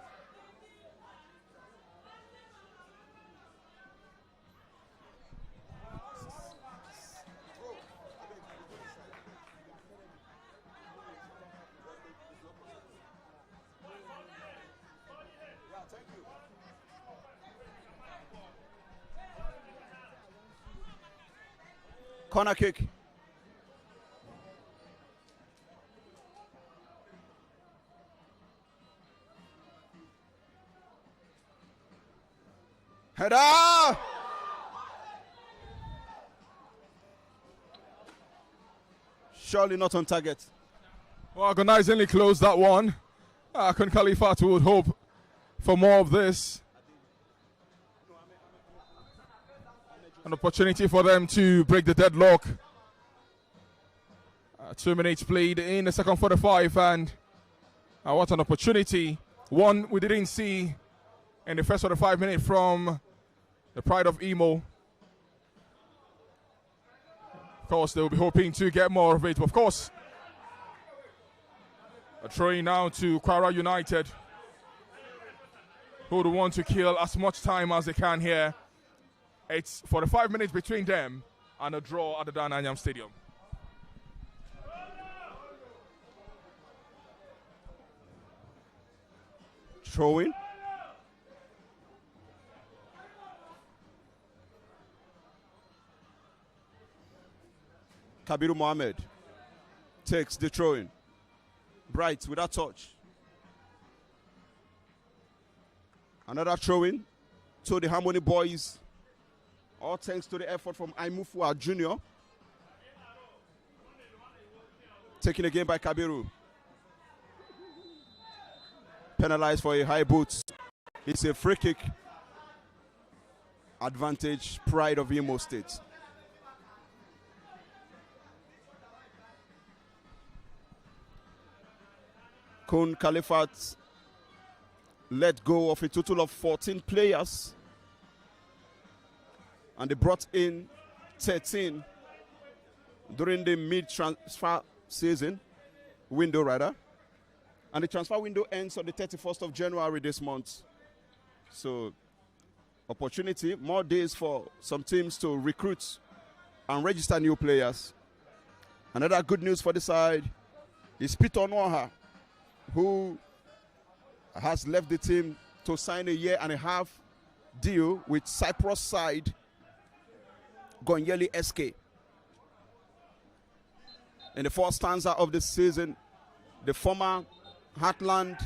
Corner kick. Header! Surely not on target. Well, agonizingly close that one. KUN KHALIFAT would hope for more of this. An opportunity for them to break the deadlock. 2 minutes played in the second 45, and what an opportunity. One we didn't see in the first 45 minutes from the Pride of Imo. Of course, they'll be hoping to get more of it. Of course, a throw-in now to KWARA United. who would want to kill as much time as they can here. It's 45 minutes between them and a draw at the Dan Anyam Stadium. Throwing. Kabiru Mohammed takes the throw-in. Bright with that touch. Another throw-in to the Harmony boys. All thanks to the effort from Aimufua Jr. Taken again by Kabiru. Penalized for a high boot. It's a free kick. Advantage, Pride of Imo State. KUN KHALIFAT let go of a total of 14 players, and they brought in 13 during the mid-transfer season window, rather. And the transfer window ends on the 31st of January this month. So, opportunity, more days for some teams to recruit and register new players. Another good news for the side is Peter Noaha, who has left the team to sign a 1.5-year deal with Cyprus side Gonyeli SK. In the first stanza of the season, the former Heartland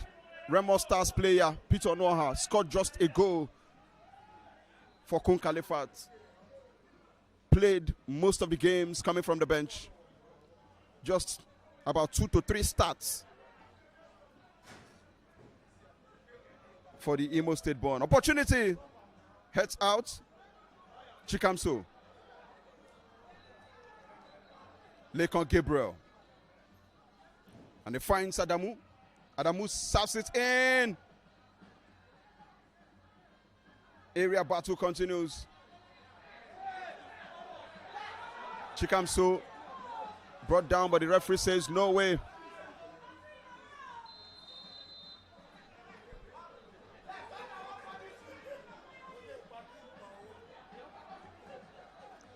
Remo Stars player Peter Noaha scored just a goal for KUN KHALIFAT. Played most of the games coming from the bench. Just about 2 to 3 starts for the Imo State born. Opportunity heads out. Chikamso. Lekon Gabriel. And they find Adamu. Adamu serves it in. Area battle continues. Chikamso brought down, but the referee says no way.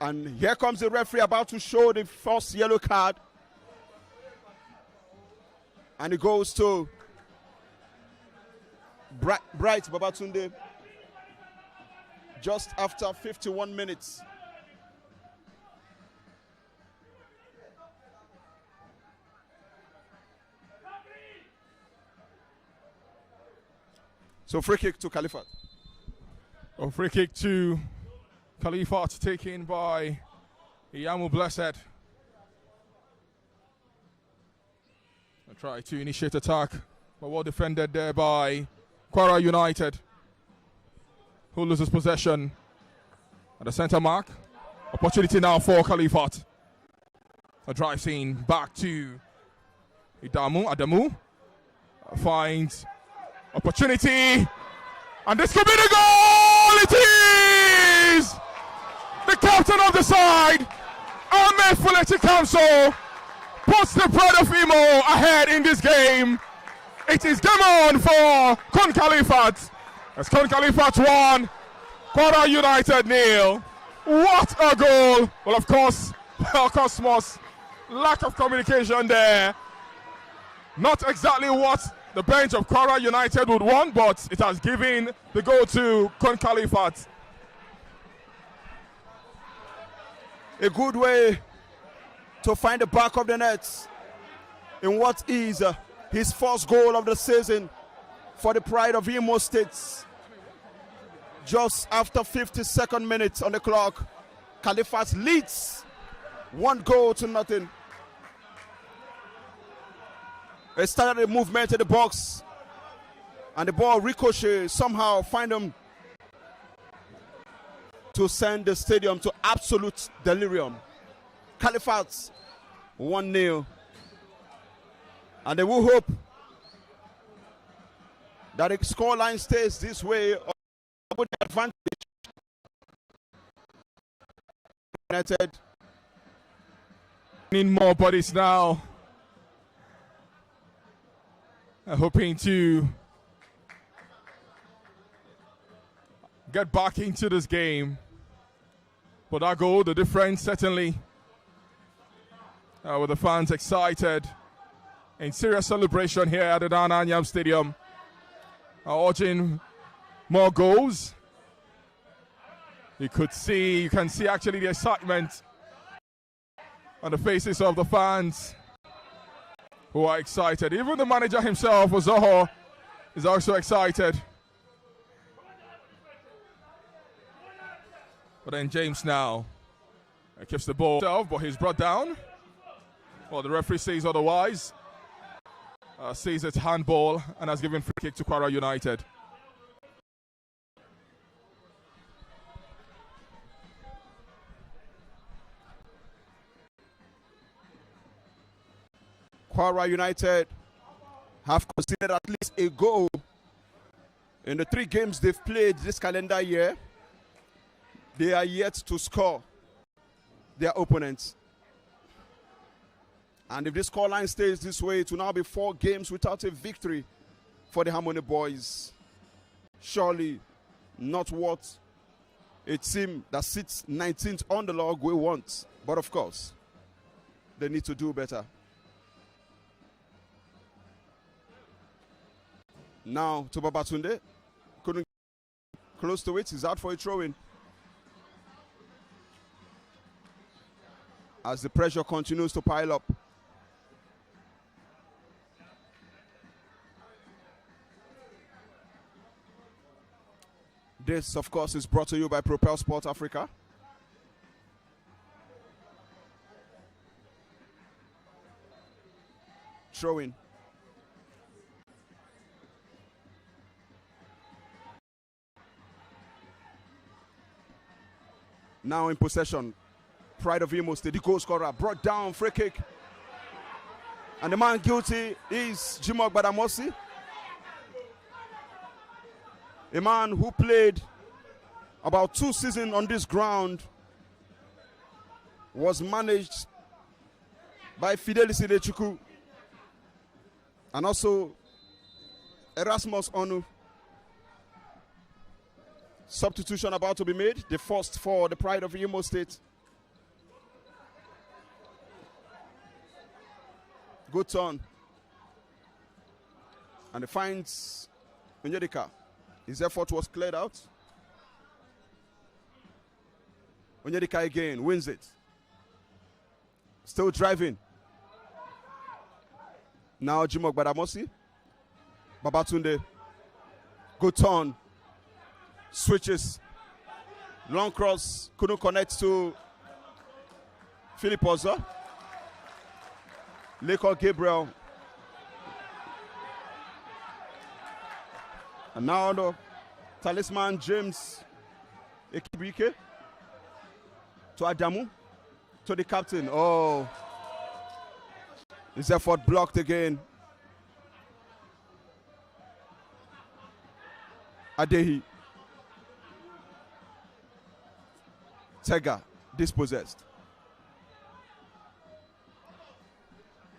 And here comes the referee about to show the first yellow card. And it goes to Bright Babatunde just after 51 minutes. So free kick to KHALIFAT. A free kick to KHALIFAT taken by Iyamu Blessed. I try to initiate attack, but well defended there by KWARA United, who loses possession at the center mark. Opportunity now for KHALIFAT. A drive scene back to Adamu finds opportunity, and this could be the goal. It is the captain of the side, Ahmed Fuleti Kamso, puts the Pride of Imo ahead in this game. It is game on for KUN KHALIFAT. As KUN KHALIFAT 1, KWARA United 0. What a goal! Well, of course, Cosmos, lack of communication there. Not exactly what the bench of KWARA United would want, but it has given the goal to KUN KHALIFAT. A good way to find the back of the net in what is his first goal of the season for the Pride of Imo State. Just after 52nd minute on the clock, KHALIFAT leads 1-0. They started a movement in the box, and the ball ricochet somehow find them to send the stadium to absolute delirium. KHALIFAT 1-0, and they will hope that the scoreline stays this way or with the advantage. United need more bodies now. Hoping to get back into this game. But that goal, the difference certainly, with the fans excited in serious celebration here at the Dan Anyam Stadium. Urging more goals. You can see actually the excitement on the faces of the fans who are excited. Even the manager himself, Ozoho, is also excited. But then James now keeps the ball himself, but he's brought down. Well, the referee says otherwise. Says it's handball and has given free kick to KWARA United. KWARA United have conceded at least a goal in the 3 games they've played this calendar year. They are yet to score their opponents. And if this scoreline stays this way, it will now be 4 games without a victory for the Harmony Boys. Surely not what a team that sits 19th on the log will want. But of course, they need to do better. Now to Babatunde. Couldn't get close to it. He's out for a throw-in. As the pressure continues to pile up. This, of course, is brought to you by Propel Sport Africa. Throw-in. Now in possession. Pride of Imo State, the goal scorer, brought down, free kick. And the man guilty is Jimoh Gbadamosi. A man who played about 2 seasons on this ground, was managed by Fidelis Idechukwu and also Erasmus Onu. Substitution about to be made, the first for the Pride of Imo State. Good turn. And he finds Onyedika. His effort was cleared out. Onyedika again wins it. Still driving. Now Jimoh Gbadamosi. Babatunde. Good turn. Switches. Long cross. Couldn't connect to Philip Ozo. Leko Gabriel. And now the talisman James Ekibike to Adamu, to the captain. Oh, his effort blocked again. Adehi. Tega dispossessed.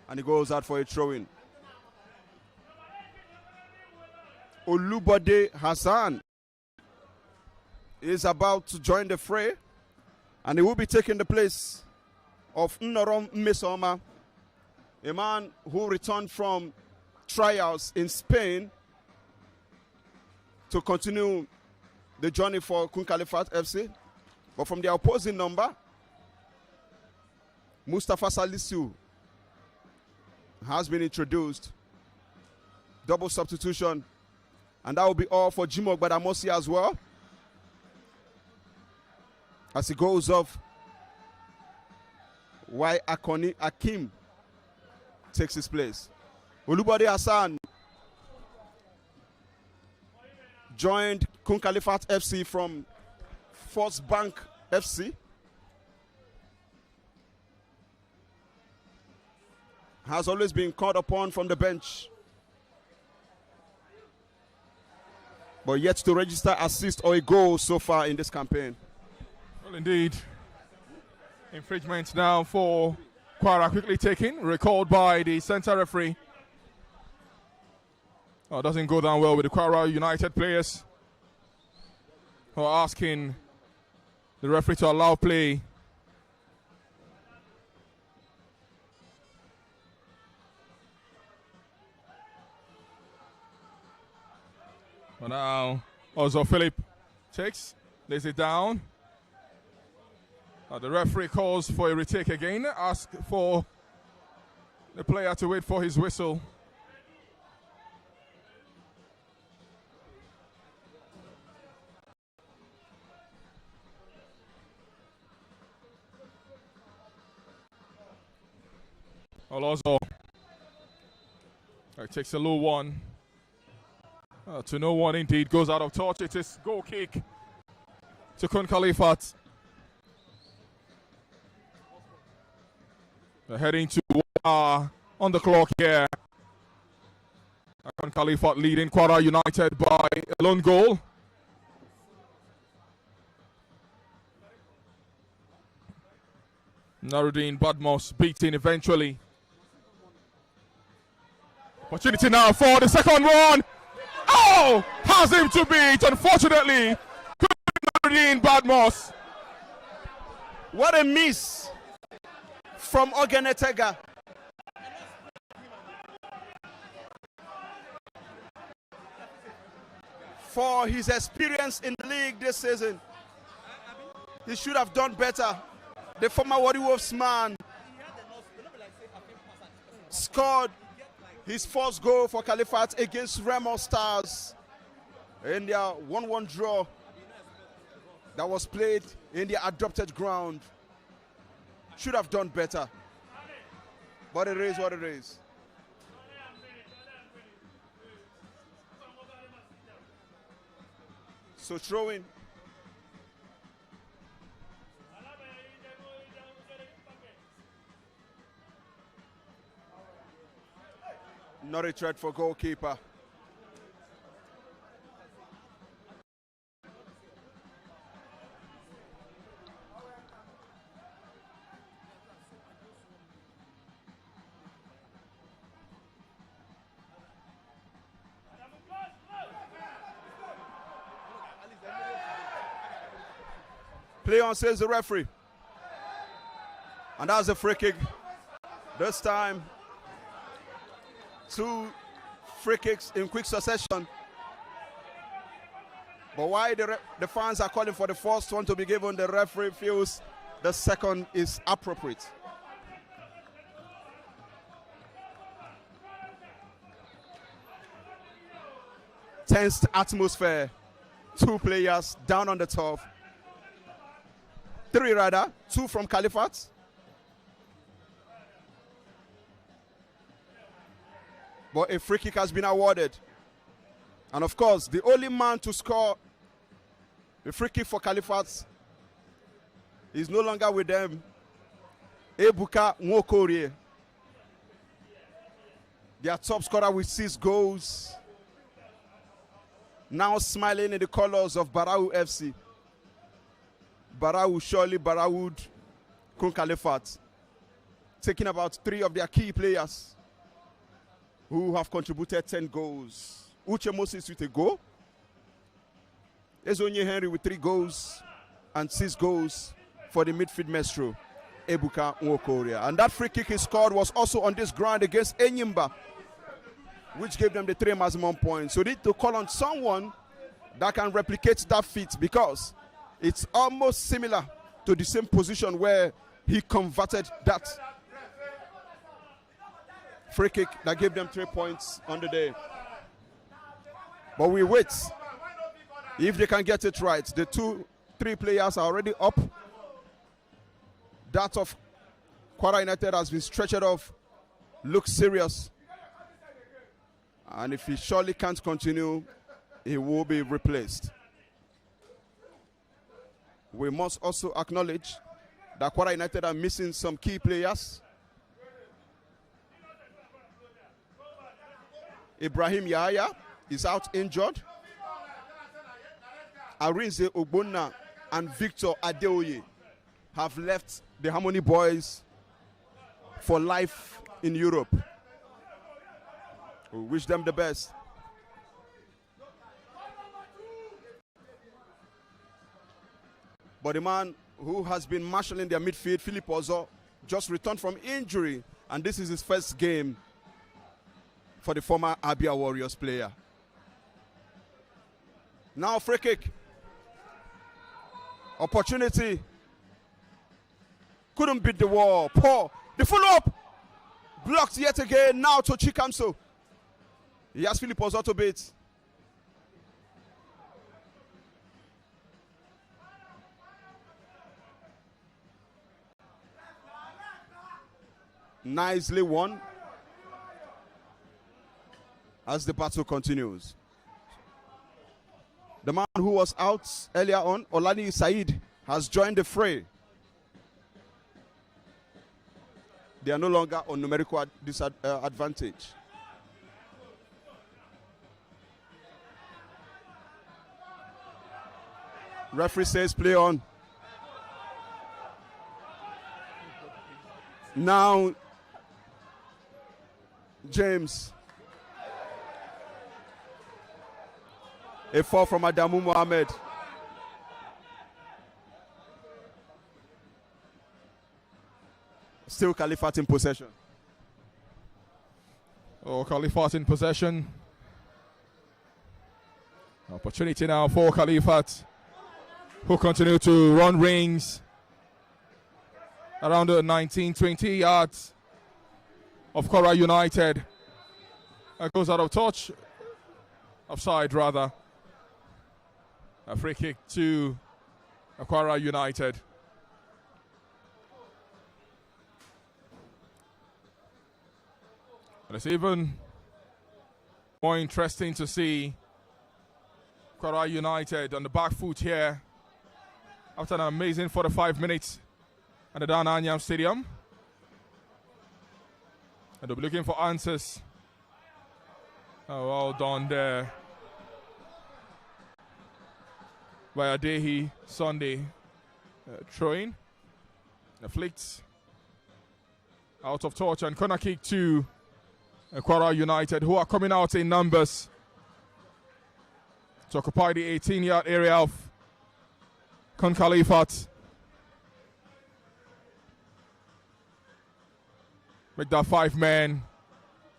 And he goes out for a throw-in. Olubode Hassan is about to join the fray, and he will be taking the place of Nnorom Mmesoma, a man who returned from trials in Spain to continue the journey for KUN-KALIFAT FC. But from the opposing number, Mustafa Salisu has been introduced. Double substitution. And that will be all for Jimoh Gbadamosi as well. As he goes off, why Akoni Akim takes his place. Olubode Hassan joined KUN-KALIFAT FC from First Bank FC. Has always been called upon from the bench, but yet to register assist or a goal so far in this campaign. Well, indeed. Infringement now for KWARA, quickly taken, recalled by the center referee. Oh, doesn't go down well with the KWARA United players. for asking the referee to allow play. But now, also Philip lays it down. The referee calls for a retake again, asks for the player to wait for his whistle. Olozo takes a low one. To no one indeed, goes out of touch. It is goal kick to KUN KHALIFAT. They're heading to 1 hour on the clock here. KUN KHALIFAT leading KWARA United by a lone goal. Nuruddin Badmos beaten eventually. Opportunity now for the second one. Oh! Has him to beat, unfortunately. Nuruddin Badmos. What a miss from Ogenetega. For his experience in the league this season, he should have done better. The former Warri Wolves man scored his first goal for KHALIFAT against Remo Stars in their 1-1 draw that was played in their adopted ground. Should have done better, but it is what it is. So throwing. Not a threat for goalkeeper. Play on, says the referee. And that's a free kick. This time, 2 free kicks in quick succession. But why the fans are calling for the first one to be given, the referee feels the second is appropriate. Tense atmosphere. 2 players down on the turf. 3 rather, 2 from KHALIFAT. But a free kick has been awarded. And of course, the only man to score a free kick for KHALIFAT is no longer with them. Ebuka Nwokorie, their top scorer with 6 goals, now smiling in the colors of Barau FC. Barau, surely Barau, KUN KHALIFAT, taking about 3 of their key players who have contributed 10 goals. Uche Moses with a goal. Ezonye Henry with 3 goals and 6 goals for the midfield maestro, Ebuka Nwokorie. And that free kick he scored was also on this ground against Enyimba, which gave them the 3 maximum points. So they need to call on someone that can replicate that feat, because it's almost similar to the same position where he converted that free kick that gave them 3 points on the day. But we wait if they can get it right. The 2-3 players are already up. That of KWARA United has been stretched off. Looks serious. And if he surely can't continue, he will be replaced. We must also acknowledge that KWARA United are missing some key players. Ibrahim Yahya is out injured. Arinze Ogbonna and Victor Adeoye have left the Harmony Boys for life in Europe. We wish them the best. But the man who has been marshalling their midfield, Philip Ozo, just returned from injury, and this is his first game for the former Abia Warriors player. Now free kick. Opportunity. Couldn't beat the wall. Paul, the follow-up. Blocked yet again. Now to Chikamso. He has Philip Ozo to beat. Nicely won as the battle continues. The man who was out earlier on, Olani Said, has joined the fray. They are no longer on numerical disadvantage. Referee says play on. Now, James. A foul from Adamu Mohammed. Still KHALIFAT in possession. Oh, KHALIFAT in possession. Opportunity now for KHALIFAT, who continue to run rings around the 19-20 yards of KWARA United. That goes out of touch. Offside, rather. A free kick to KWARA United. And it's even more interesting to see KWARA United on the back foot here after an amazing 45 minutes at the Dan Anyam Stadium. And they'll be looking for answers. Oh, well done there by Adehi Sunday. Throwing. Afflicts. Out of touch, and corner kick to KWARA United, who are coming out in numbers to occupy the 18-yard area of KUN KHALIFAT. Make that 5 men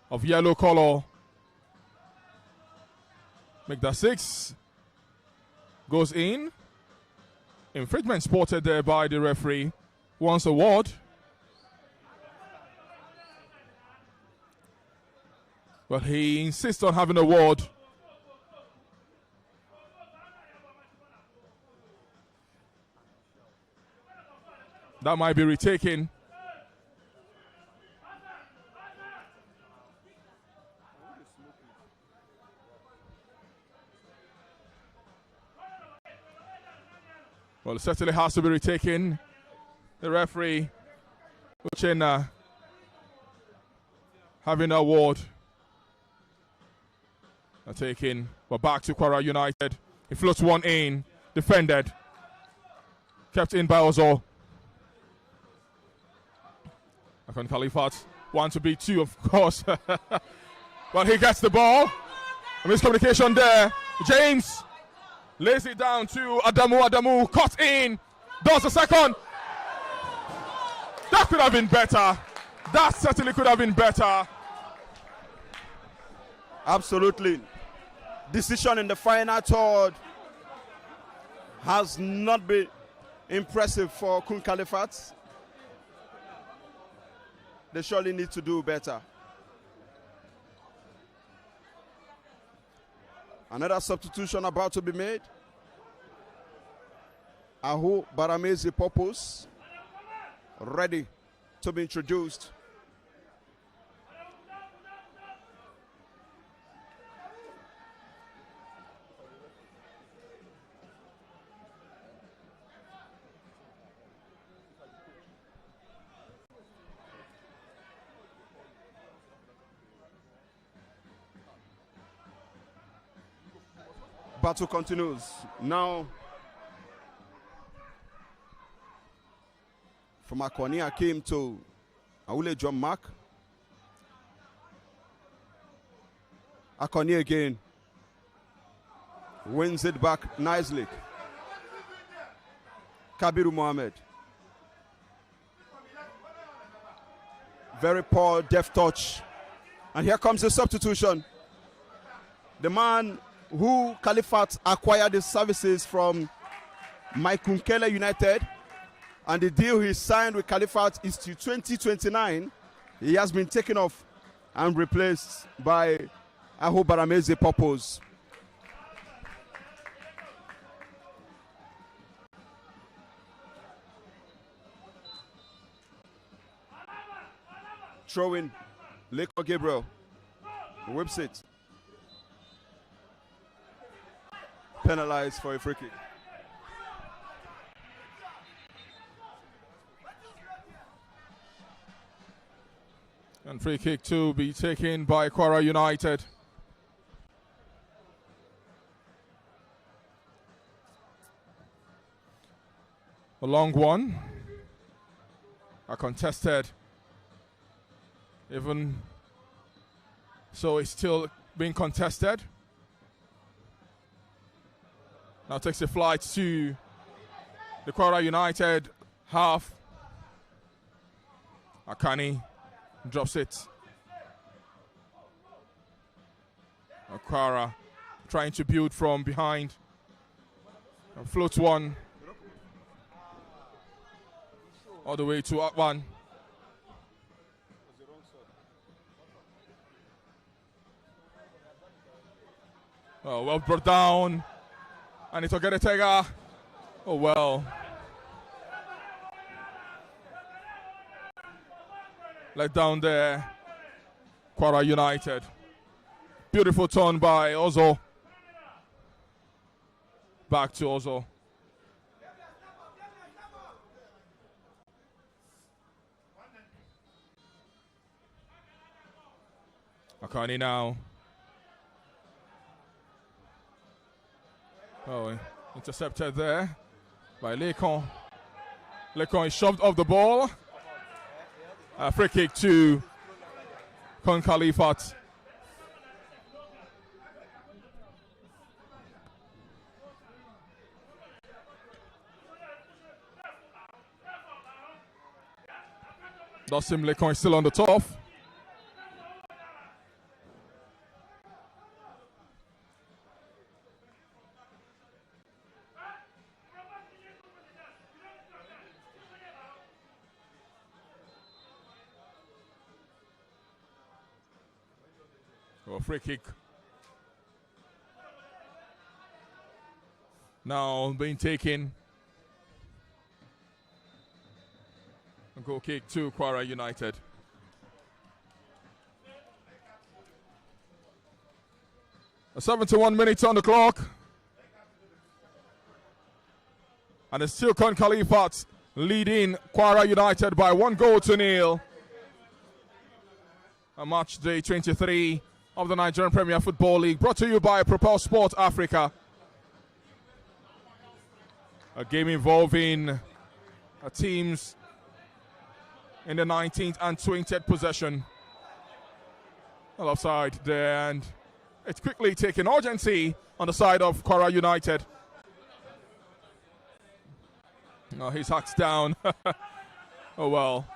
of yellow color. Make that 6. Goes in. Infringement spotted there by the referee. Wants a ward. But he insists on having a ward. That might be retaken. Well, it certainly has to be retaken. The referee, Uchenna, having a award. Taken, but back to KWARA United. He floats one in, defended. Kept in by Ozo. KUN KHALIFAT, 1 to beat 2, of course. But he gets the ball. A miscommunication there. James lays it down to Adamu. Adamu cut in. Does the second. That could have been better. That certainly could have been better. Absolutely. Decision in the final third has not been impressive for KUN KHALIFAT. They surely need to do better. Another substitution about to be made. Ahu Baramezi Popos ready to be introduced. Battle continues. Now, from Akonia came to Aule John Mark. Akonia again. Wins it back nicely. Kabiru Mohammed. Very poor deft touch. And here comes the substitution. The man who KHALIFAT acquired his services from Maikunkele United, and the deal he signed with KHALIFAT is to 2029. He has been taken off and replaced by Aho Barameze Purpose. Throwing Leko Gabriel. Whips it. Penalized for a free kick. And free kick to be taken by KWARA United. A long one. A contested. Even so, it's still being contested. Now takes a flight to the KWARA United half. Akani drops it. KWARA trying to build from behind. And floats one all the way to Akban. Oh, well brought down. And it's Ogeretega. Oh, well. Let down there. KWARA United. Beautiful turn by Ozo. Back to Ozo. Akani now. Oh, intercepted there by Lekon. Lekon is shoved off the ball. A free kick to KUN KHALIFAT. Dosim Lekon is still on the top. Free kick. Now being taken. A goal kick to KWARA United. A 71 minutes on the clock. And it's still KUN KHALIFAT leading KWARA United by 1-0. A match day 23 of the Nigerian Premier Football League, brought to you by Propel Sport Africa. A game involving teams in the 19th and 20th possession. Well, offside there, and it's quickly taken urgency on the side of KWARA United. Oh, he's hacked down. Oh well.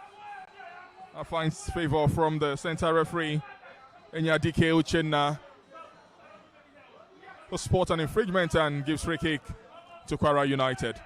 That finds favor from the center referee. Enyadike Uchenna to spot an infringement and gives free kick to KWARA United.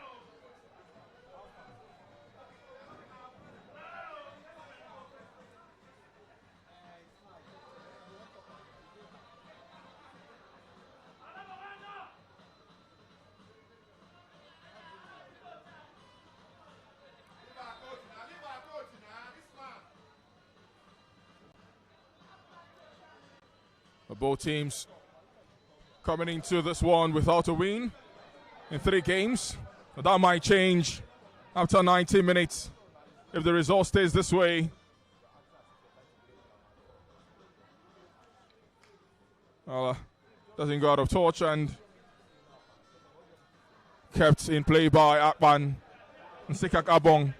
Both teams coming into this one without a win in 3 games. That might change after 90 minutes if the result stays this way. Well, doesn't go out of touch and kept in play by Akban and Sikak Abong.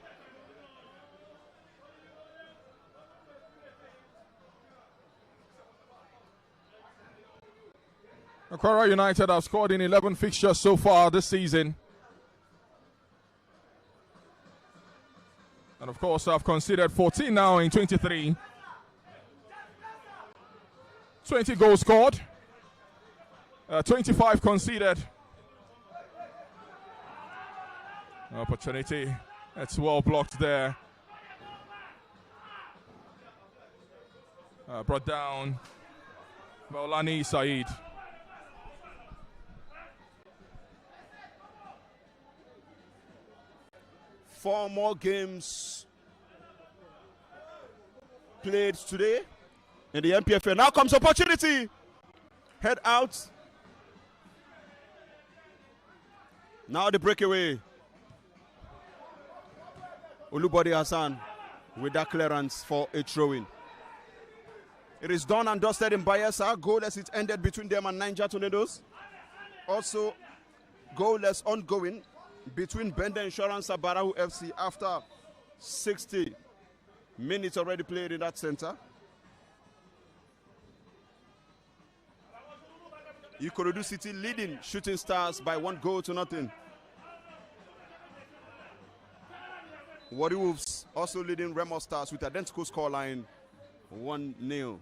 KWARA United have scored in 11 fixtures so far this season. And of course, I've considered 14 now in 23. 20 goals scored. 25 conceded. Opportunity. It's well blocked there. Brought down Maulani Saeed. Four more games played today in the NPFL. Now comes opportunity. Head out. Now the breakaway. Olubode Hassan with that clearance for a throw-in. It is done and dusted in Bayelsa. Goalless, it ended between them and Niger Tornadoes. Also, goalless ongoing between Bender Insurance and Barahu FC after 60 minutes already played in that center. Ikorodu City leading Shooting Stars by 1-0. Warri Wolves also leading Remo Stars with identical scoreline 1-0.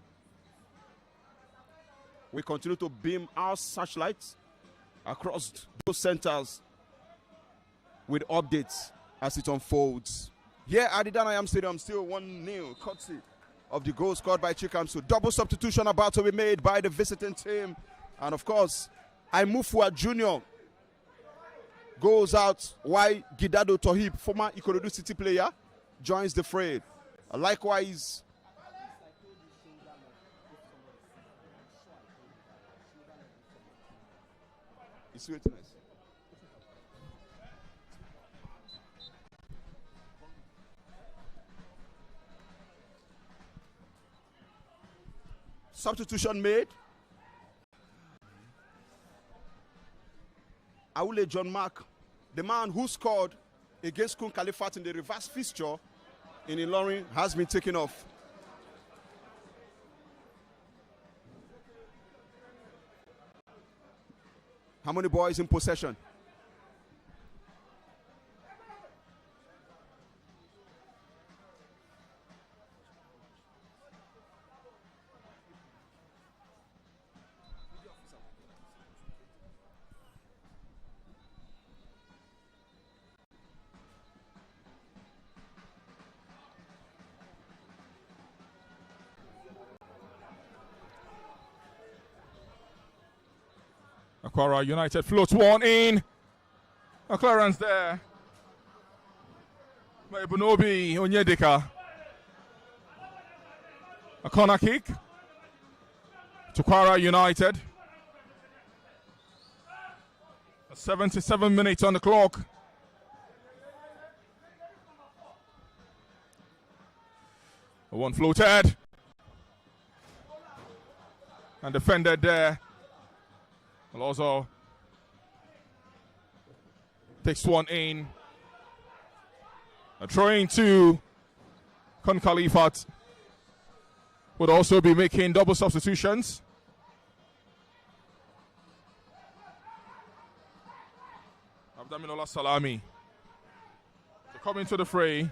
We continue to beam our searchlights across those centers with updates as it unfolds. Here at the Danayam Stadium, still 1-0, courtesy of the goal scored by Chikamso. Double substitution about to be made by the visiting team. And of course, Aimufua Jr. goes out while Gidado Tohib, former Ikorodu City player, joins the fray. Likewise, it's witness. Substitution made. Aule John Mark, the man who scored against KUN KHALIFAT in the reverse fixture in Ilorin, has been taken off. How many boys in possession? KWARA United floats one in. A clearance there by Bunobi Onyedika. A corner kick to KWARA United. 77 minutes on the clock. One floated and defended there. Alonso takes one in. A throw-in to KUN KHALIFAT would also be making double substitutions. Abdaminola Salami to come into the fray.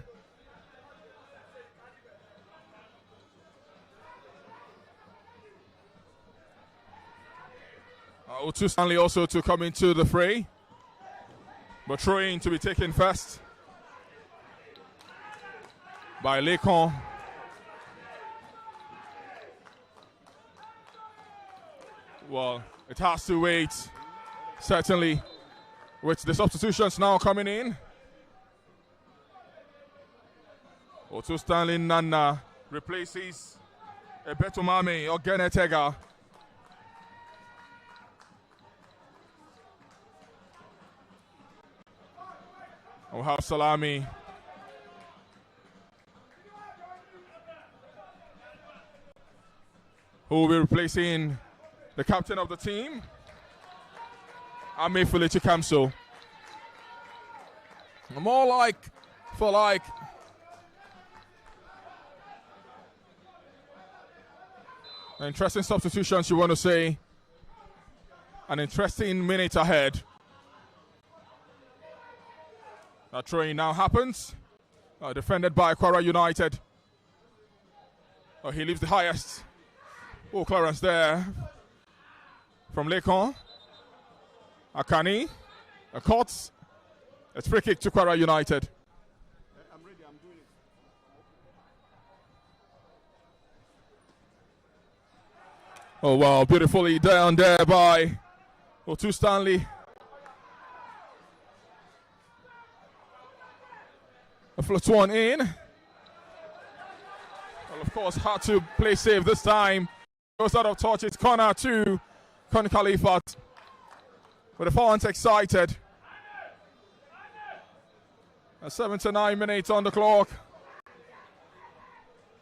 Otu Stanley also to come into the fray, but throwing to be taken first by Lekon. Well, it has to wait, certainly, with the substitutions now coming in. Otu Stanley Nana replaces Ebetumame Ogenetega. We'll have Salami. Who will be replacing the captain of the team, Ame Fulechi Kamso. More like for like. Interesting substitutions, you want to say. An interesting minute ahead. That throwing now happens. Defended by KWARA United. Oh, he leaves the highest. Oh, clearance there from Lekon. Akani. A cut. It's free kick to KWARA United. I'm ready, I'm doing it. Oh, wow, beautifully down there by Otu Stanley. A float one in. Well, of course, had to play safe this time. Goes out of touch. It's corner to KUN KHALIFAT. But the fans excited. 7 to 9 minutes on the clock.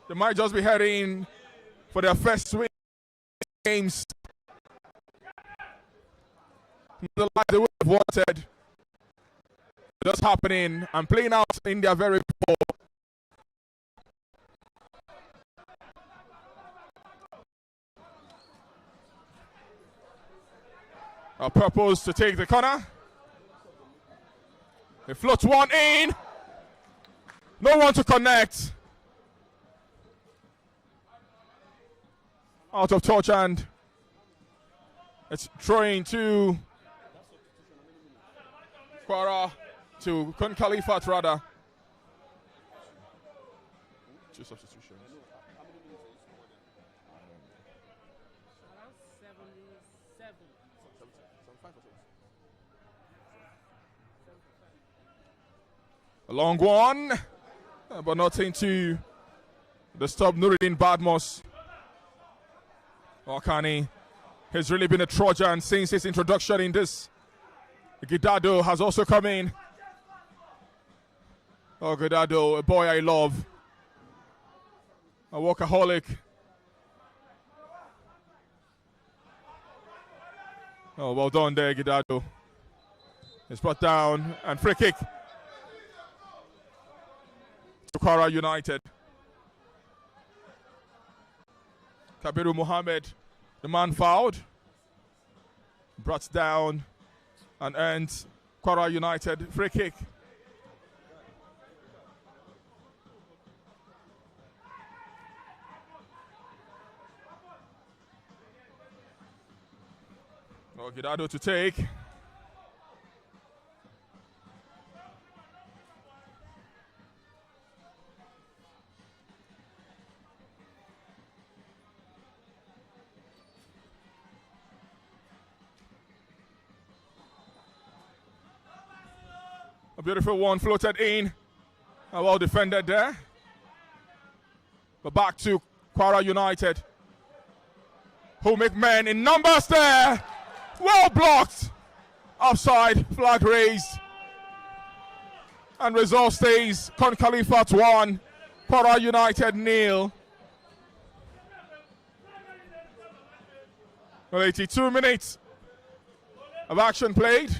They might just be heading for their first win games. The life they would have wanted. Just happening and playing out in their very ball. A purpose to take the corner. They float one in. No one to connect. Out of touch and it's throwing to KWARA. To KUN KHALIFAT rather. 2 substitutions. Around 77. A long one, but nothing to disturb Nuruddin Badmos. Akani has really been a Trojan since his introduction in this. Gidado has also come in. Oh, Gidado, a boy I love. A workaholic. Oh, well done there, Gidado. It's brought down and free kick to KWARA United. Kabiru Mohammed, the man fouled. Brought down and earned KWARA United free kick. Oh, Gidado to take. A beautiful one floated in. Well defended there. But back to KWARA United, who make men in numbers there. Well blocked. Offside, flag raised. And result stays KUN KHALIFAT 1, KWARA United 0. Well, 82 minutes of action played.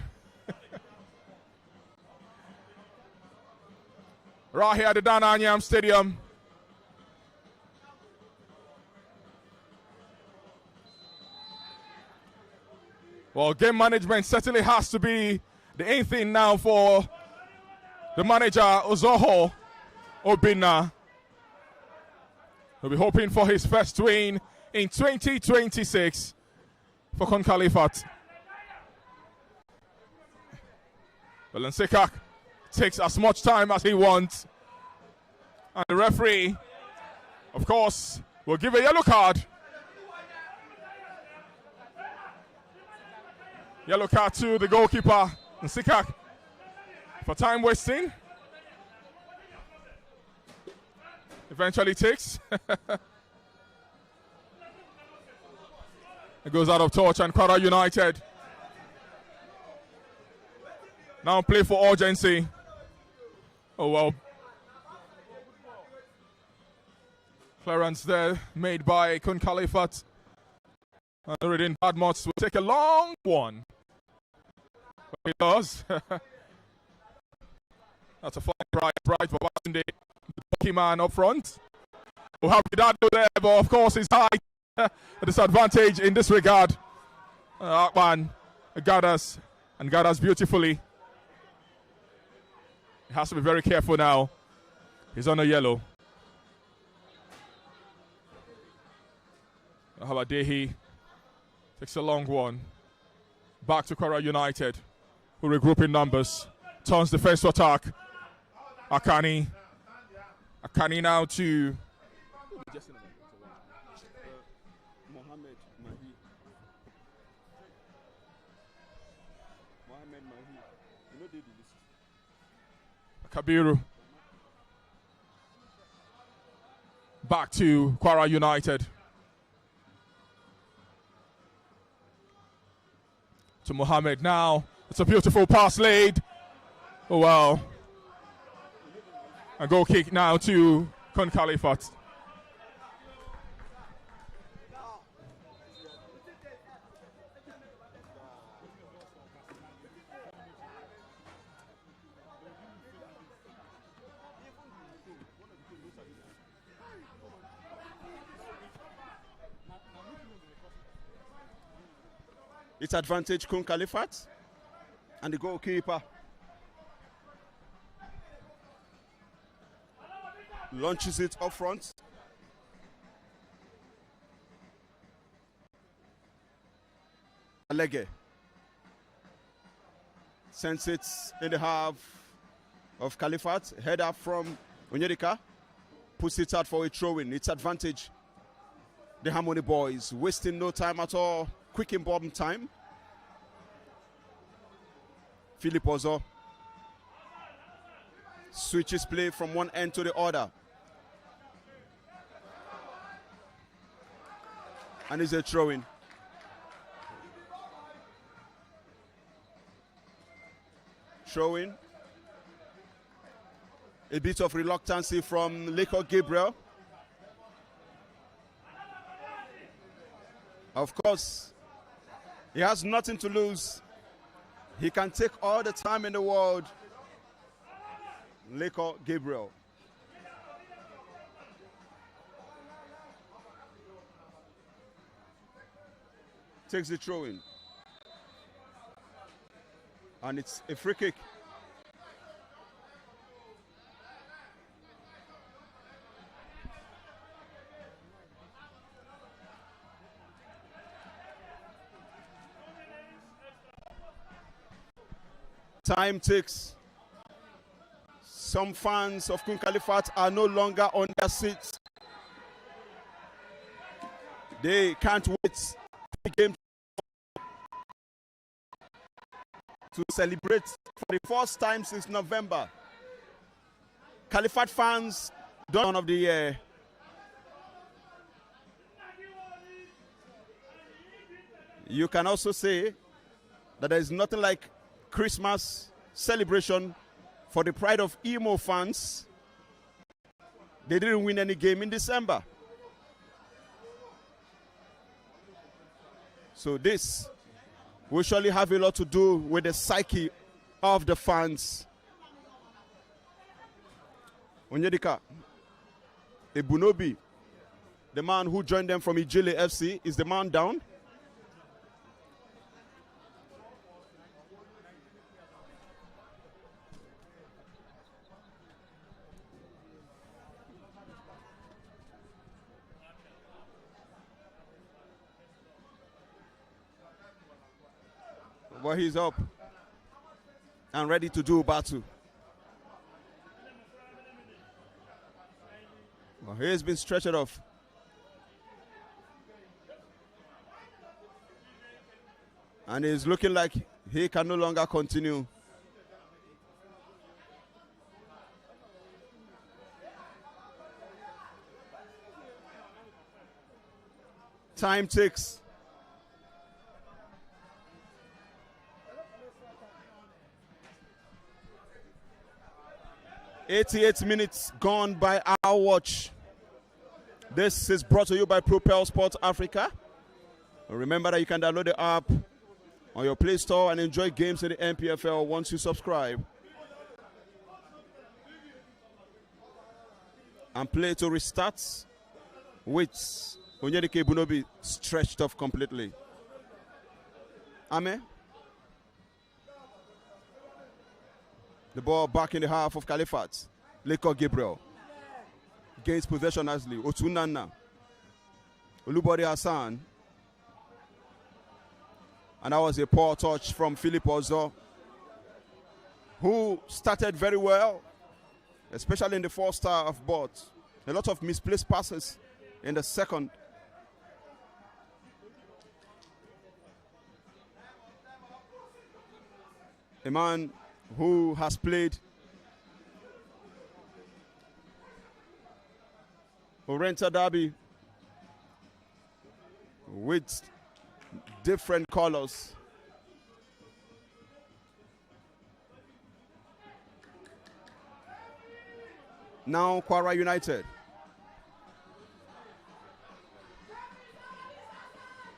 Right here at the Dan Anyam Stadium. Well, game management certainly has to be the aim thing now for the manager, Ozoho Obina. We'll be hoping for his first win in 2026 for KUN KHALIFAT. Well, Nsekak takes as much time as he wants. And the referee, of course, will give a yellow card. Yellow card to the goalkeeper, Nsekak, for time wasting. Eventually takes. It goes out of touch and KWARA United now play for urgency. Oh well. Clearance there made by KUN KHALIFAT. Nuruddin Badmos will take a long one. But he does. That's a fine bright for Batunde, the lucky man up front. We'll have Gidado there, but of course his height a disadvantage in this regard. Akman gathers and gathers beautifully. He has to be very careful now. He's on a yellow. Haladehi takes a long one. Back to KWARA United, who regroup in numbers. Turns defense to attack. Akani now to Kabiru. Back to KWARA United. To Mohammed now. It's a beautiful pass laid. Oh wow. A goal kick now to KUN KHALIFAT. It's advantage KUN KHALIFAT and the goalkeeper launches it up front. Alege sends it in the half of KHALIFAT. Header from Onyedika puts it out for a throw-in. It's advantage. The Harmony boys wasting no time at all. Quick in bomb time. Philip Ozo switches play from one end to the other. And it's a throw-in. Throw-in. A bit of reluctancy from Leko Gabriel. Of course, he has nothing to lose. He can take all the time in the world. Leko Gabriel. Takes the throw in. And it's a free kick. Time ticks. Some fans of KUN KHALIFAT are no longer on their seats. They can't wait for the game to celebrate for the first time since November. KHALIFAT fans, dawn of the year. You can also say that there is nothing like Christmas celebration for the pride of Imo fans. They didn't win any game in December. So this will surely have a lot to do with the psyche of the fans. Onyedika Ebunobi, the man who joined them from Ijele FC, is the man down. But he's up and ready to do battle. Well, he's been stretched off. And he's looking like he can no longer continue. Time ticks. 88 minutes gone by our watch. This is brought to you by Propel Sports Africa. Remember that you can download the app on your Play Store and enjoy games in the NPFL once you subscribe. And play to restart with Onyedika Ebunobi stretched off completely. Ame. The ball back in the half of KHALIFAT. Leko Gabriel gains possession nicely. Otunana. Olubode Hassan. And that was a poor touch from Philip Ozo, who started very well, especially in the first half, but a lot of misplaced passes in the second. A man who has played Orenta Derby with different colors. Now KWARA United.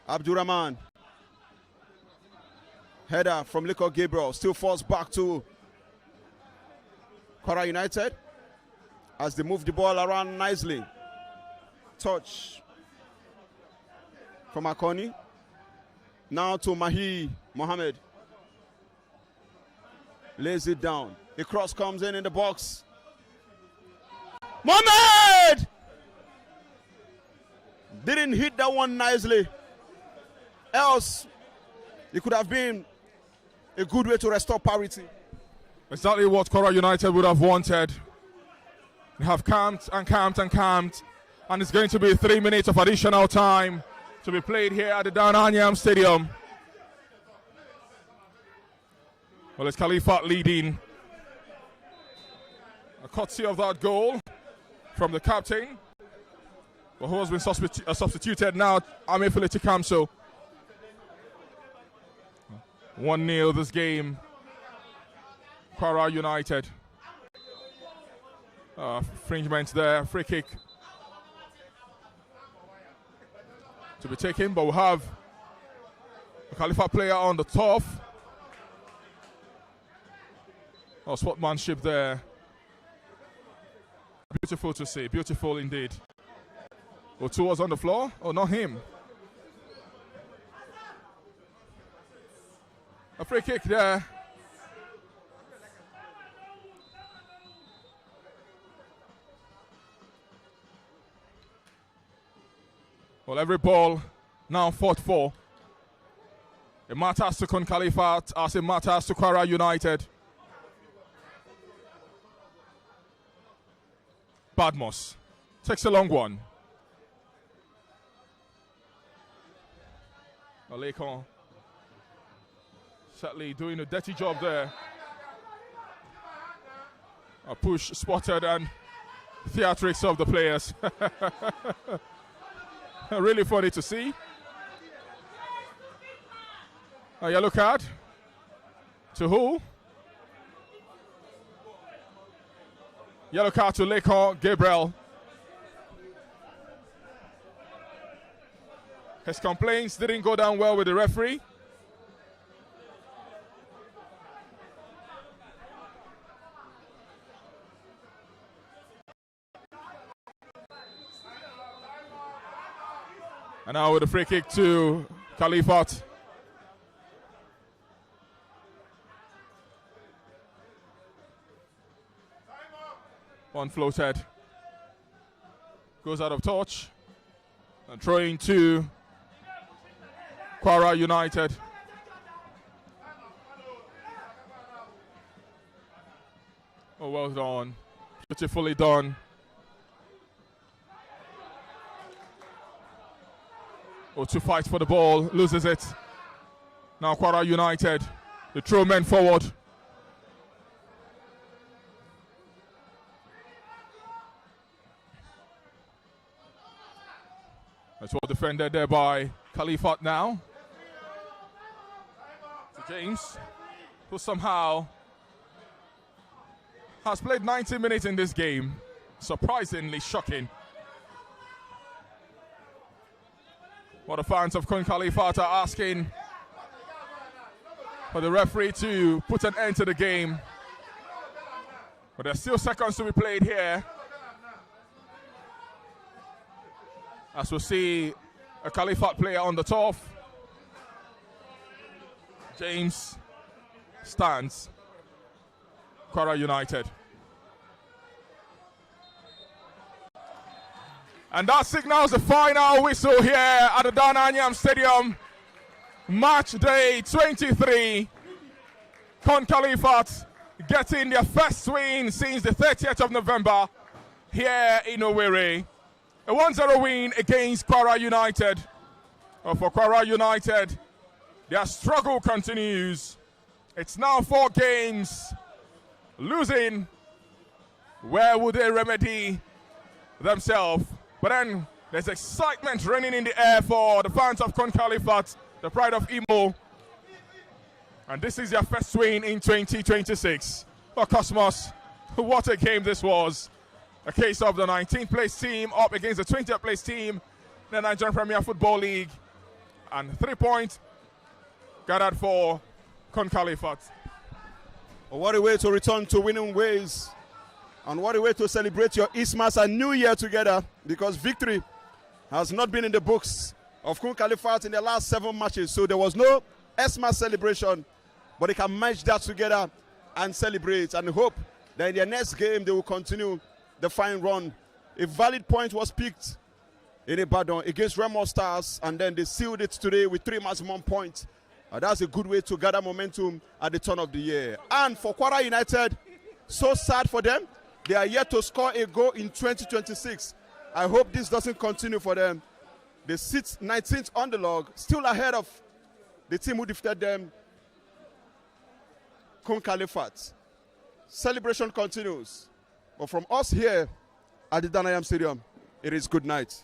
Abdurrahman. Header from Liko Gabriel. Still falls back to KWARA United as they move the ball around nicely. Touch from Akoni. Now to Mahi Mohammed. Lays it down. The cross comes in the box. Mohammed! Didn't hit that one nicely. Else, it could have been a good way to restore parity. Exactly what KWARA United would have wanted. They have camped and camped and camped. And it's going to be 3 minutes of additional time to be played here at the Dan Anyam Stadium. Well, it's KHALIFAT leading. A courtesy of that goal from the captain, but who has been substituted now, Amefele Chikamso. 1-0 this game. KWARA United. Infringement there, free kick to be taken, but we'll have a KHALIFAT player on the top. Oh, sportsmanship there. Beautiful to see, beautiful indeed. Otu was on the floor. Oh, not him. A free kick there. Well, every ball now fought for. It matters to KUN KHALIFAT as it matters to KWARA United. Badmos takes a long one. Alekon certainly doing a dirty job there. A push spotted and theatrics of the players. Really funny to see. A yellow card. To who? Yellow card to Liko Gabriel. His complaints didn't go down well with the referee. And now with a free kick to KHALIFAT. One floated. Goes out of touch. And throwing to KWARA United. Oh, well done. Beautifully done. Oh, to fight for the ball, loses it. Now KWARA United, the throw men forward. That's well defended there by KHALIFAT now. To James, who somehow has played 90 minutes in this game. Surprisingly shocking. What the fans of KUN KHALIFAT are asking for the referee to put an end to the game. But there's still seconds to be played here. As we see a KHALIFAT player on the top. James stands. KWARA United. And that signals the final whistle here at the Dananyam Stadium. Match day 23. KUN KHALIFAT getting their first win since the 30th of November here in Owerri. A 1-0 win against KWARA United. For KWARA United, their struggle continues. It's now 4 games losing. Where would they remedy themselves? But then there's excitement reigning in the air for the fans of KUN KHALIFAT, the pride of Imo. And this is their first win in 2026. For Cosmos, what a game this was. A case of the 19th place team up against the 20th place team in the Nigerian Premier Football League. And 3 points gathered for KUN KHALIFAT. Well, what a way to return to winning ways. And what a way to celebrate your Christmas and New Year together, because victory has not been in the books of KUN KHALIFAT in the last 7 matches. So there was no Xmas celebration, but they can match that together and celebrate and hope that in their next game they will continue the fine run. A valid point was picked in Ibadan against Remo Stars, and then they sealed it today with 3 maximum points. That's a good way to gather momentum at the turn of the year. And for KWARA United, so sad for them. They are yet to score a goal in 2026. I hope this doesn't continue for them. They sit 19th on the log, still ahead of the team who defeated them, KUN KHALIFAT. Celebration continues. But from us here at the Danayam Stadium, it is good night.